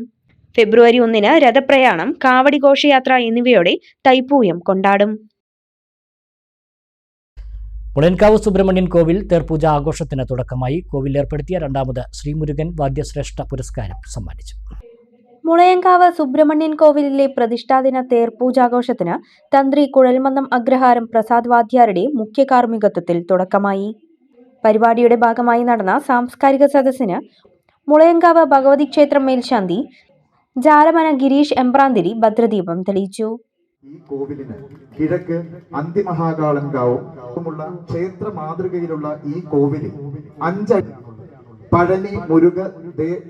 ഫെബ്രുവരി 1-ന് രഥപ്രയാണം, കാവടി ഘോഷയാത്ര എന്നിവയോടെ തൈപ്പൂയം കൊണ്ടാടും. മുളയൻകാവ് സുബ്രഹ്മണ്യൻ കോവിൽ തേർപൂജ ആഘോഷത്തിന് തുടക്കമായി. കോവിൽ ഏർപ്പെടുത്തിയ 2ാമത് ശ്രീമുരുകൻ വാദ്യശ്രേഷ്ഠ പുരസ്കാരം സമ്മാനിച്ചു. മുളയൻകാവ് സുബ്രഹ്മണ്യൻ കോവിലിലെ പ്രതിഷ്ഠാദിന തേർപൂജാഘോഷത്തിന് തന്ത്രി കുഴൽമന്നം അഗ്രഹാരം പ്രസാദ് വാദ്യാരുടെ മുഖ്യ കാർമ്മികത്വത്തിൽ തുടക്കമായി. പരിപാടിയുടെ ഭാഗമായി നടന്ന സാംസ്കാരിക സദസ്സിന് മുളയൻകാവ് ഭഗവതി ക്ഷേത്രം മേൽശാന്തി ജാലമന ഗിരീഷ് എമ്പ്രാന്തിരി ഭദ്രദീപം തെളിയിച്ചു. ഈ കോവിലിന് കിഴക്ക് അന്തിമഹാകാളൻകാവുമുള്ള ക്ഷേത്ര മാതൃകയിലുള്ള ഈ കോവിലിൽ 5 പഴനി മുരുക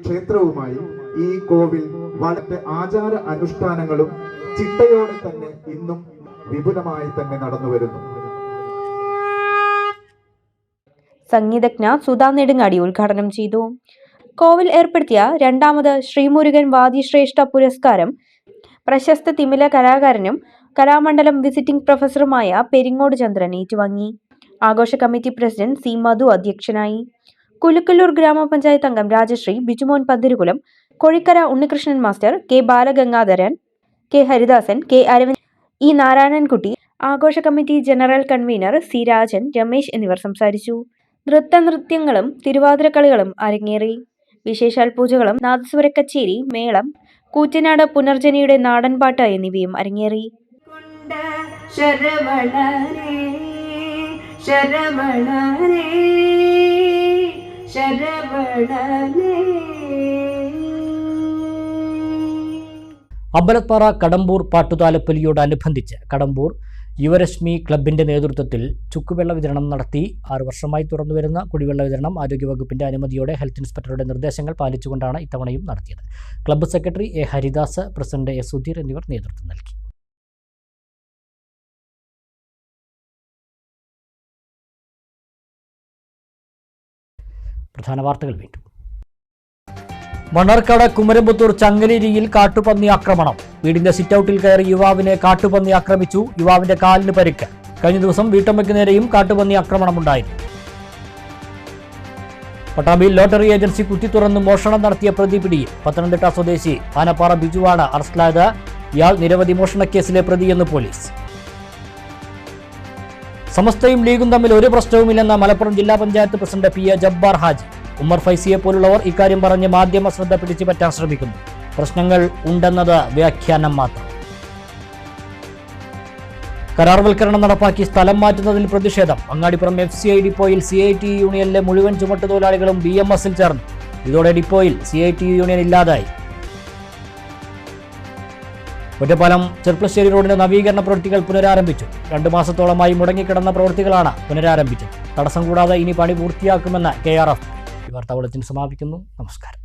ക്ഷേത്രവുമായി ഈ കോവിൽ വളരെ ആചാര അനുഷ്ഠാനങ്ങളും ചിട്ടയോടെ തന്നെ ഇന്നും വിപുലമായി തന്നെ നടന്നു വരുന്നു. സംഗീതജ്ഞ സുധാ നെടുങ്ങാടി ഉദ്ഘാടനം ചെയ്തു. കോവിൽ ഏർപ്പെടുത്തിയ 2ാമത് ശ്രീമുരുകൻ വാദ്യശ്രേഷ്ഠ പുരസ്കാരം പ്രശസ്ത തിമില കലാകാരനും കലാമണ്ഡലം വിസിറ്റിംഗ് പ്രൊഫസറുമായ പെരിങ്ങോട് ചന്ദ്രൻ ഏറ്റുവാങ്ങി. ആഘോഷ കമ്മിറ്റി പ്രസിഡന്റ് C മധു അധ്യക്ഷനായി. കുലുക്കല്ലൂർ ഗ്രാമപഞ്ചായത്ത് അംഗം Rajashree, Bijumon Panthirukulam, Kozhikkara Unnikrishnan master, K Balagangadharan, K Haridasan, K Aravind, E Narayanankutty, ആഘോഷ committee general convener C Rajan, Ramesh എന്നിവർ സംസാരിച്ചു. നൃത്തങ്ങളും തിരുവാതിരക്കളികളും അരങ്ങേറി. വിശേഷാൽ പൂജകളും നാദസ്വര കച്ചേരി, മേളം, കൂറ്റനാട് പുനർജനിയുടെ നാടൻപാട്ട് എന്നിവയും അരങ്ങേറി. അമ്പലപ്പാറ കടമ്പൂർ പാട്ടുതാലപ്പൊലിയോടനുബന്ധിച്ച് കടമ്പൂർ യുവരശ്മി ക്ലബിന്റെ നേതൃത്വത്തിൽ ചുക്കുവെള്ള വിതരണം നടത്തി. 6 വർഷമായി തുറന്നുവരുന്ന കുടിവെള്ള വിതരണം ആരോഗ്യവകുപ്പിന്റെ അനുമതിയോടെ ഹെൽത്ത് ഇൻസ്പെക്ടറുടെ നിർദ്ദേശങ്ങൾ പാലിച്ചുകൊണ്ടാണ് ഇത്തവണയും നടത്തിയത്. Club secretary A Haridas, president A Sudheer എന്നിവർ നേതൃത്വം നൽകി. പ്രധാന വാർത്തകൾ വീണ്ടും. മണ്ണാർക്കാട് കുമരമ്പത്തൂർ ചങ്ങലേരിയിൽ കാട്ടുപന്നി ആക്രമണം. വീടിന്റെ സിറ്റൌട്ടിൽ കയറി യുവാവിനെ കാട്ടുപന്നി ആക്രമിച്ചു. യുവാവിന്റെ കാലിന് പരിക്ക്. കഴിഞ്ഞ ദിവസം വീട്ടമ്മയ്ക്ക് നേരെയും കാട്ടുപന്നി ആക്രമണമുണ്ടായിരുന്നു. പട്ടാമ്പിയിൽ ലോട്ടറി ഏജൻസി കുത്തിത്തുറന്ന് മോഷണം നടത്തിയ പ്രതി പിടിയിൽ. പത്തനംതിട്ട സ്വദേശി ആനപ്പാറ ബിജുവാണ് അറസ്റ്റിലായത്. ഇയാൾ നിരവധി മോഷണക്കേസിലെ പ്രതിയെന്ന് പോലീസ്. സമസ്തയും ലീഗും തമ്മിൽ ഒരു പ്രശ്നവുമില്ലെന്ന മലപ്പുറം ജില്ലാ panchayat president P A Jabbar Haji. Ummer ഫൈസിയെ പോലുള്ളവർ ഇക്കാര്യം പറഞ്ഞ് മാധ്യമ ശ്രദ്ധ പിടിച്ചുപറ്റാൻ ശ്രമിക്കുന്നു. പ്രശ്നങ്ങൾ ഉണ്ടെന്നത് വ്യാഖ്യാനം മാത്രം. കരാർവൽക്കരണം നടപ്പാക്കി സ്ഥലം മാറ്റുന്നതിൽ പ്രതിഷേധം. അങ്ങാടിപ്പുറം FCI ഡിപ്പോയിൽ CITU യൂണിയനിലെ മുഴുവൻ ചുമട്ടുതൊഴിലാളികളും BMSൽ ചേർന്നു. ഇതോടെ ഡിപ്പോയിൽ CITU യൂണിയൻ ഇല്ലാതായി. ഒറ്റപ്പാലം ചെർപ്പളശ്ശേരി റോഡിന്റെ നവീകരണ പ്രവൃത്തികൾ പുനരാരംഭിച്ചു. 2 മാസത്തോളമായി മുടങ്ങിക്കിടന്ന പ്രവൃത്തികളാണ് പുനരാരംഭിച്ചത്. തടസ്സം കൂടാതെ ഇനി പണി പൂർത്തിയാക്കുമെന്ന് KRF. ഈ വാർത്താ ബുള്ളറ്റിൻ സമാപിക്കുന്നു. നമസ്കാരം.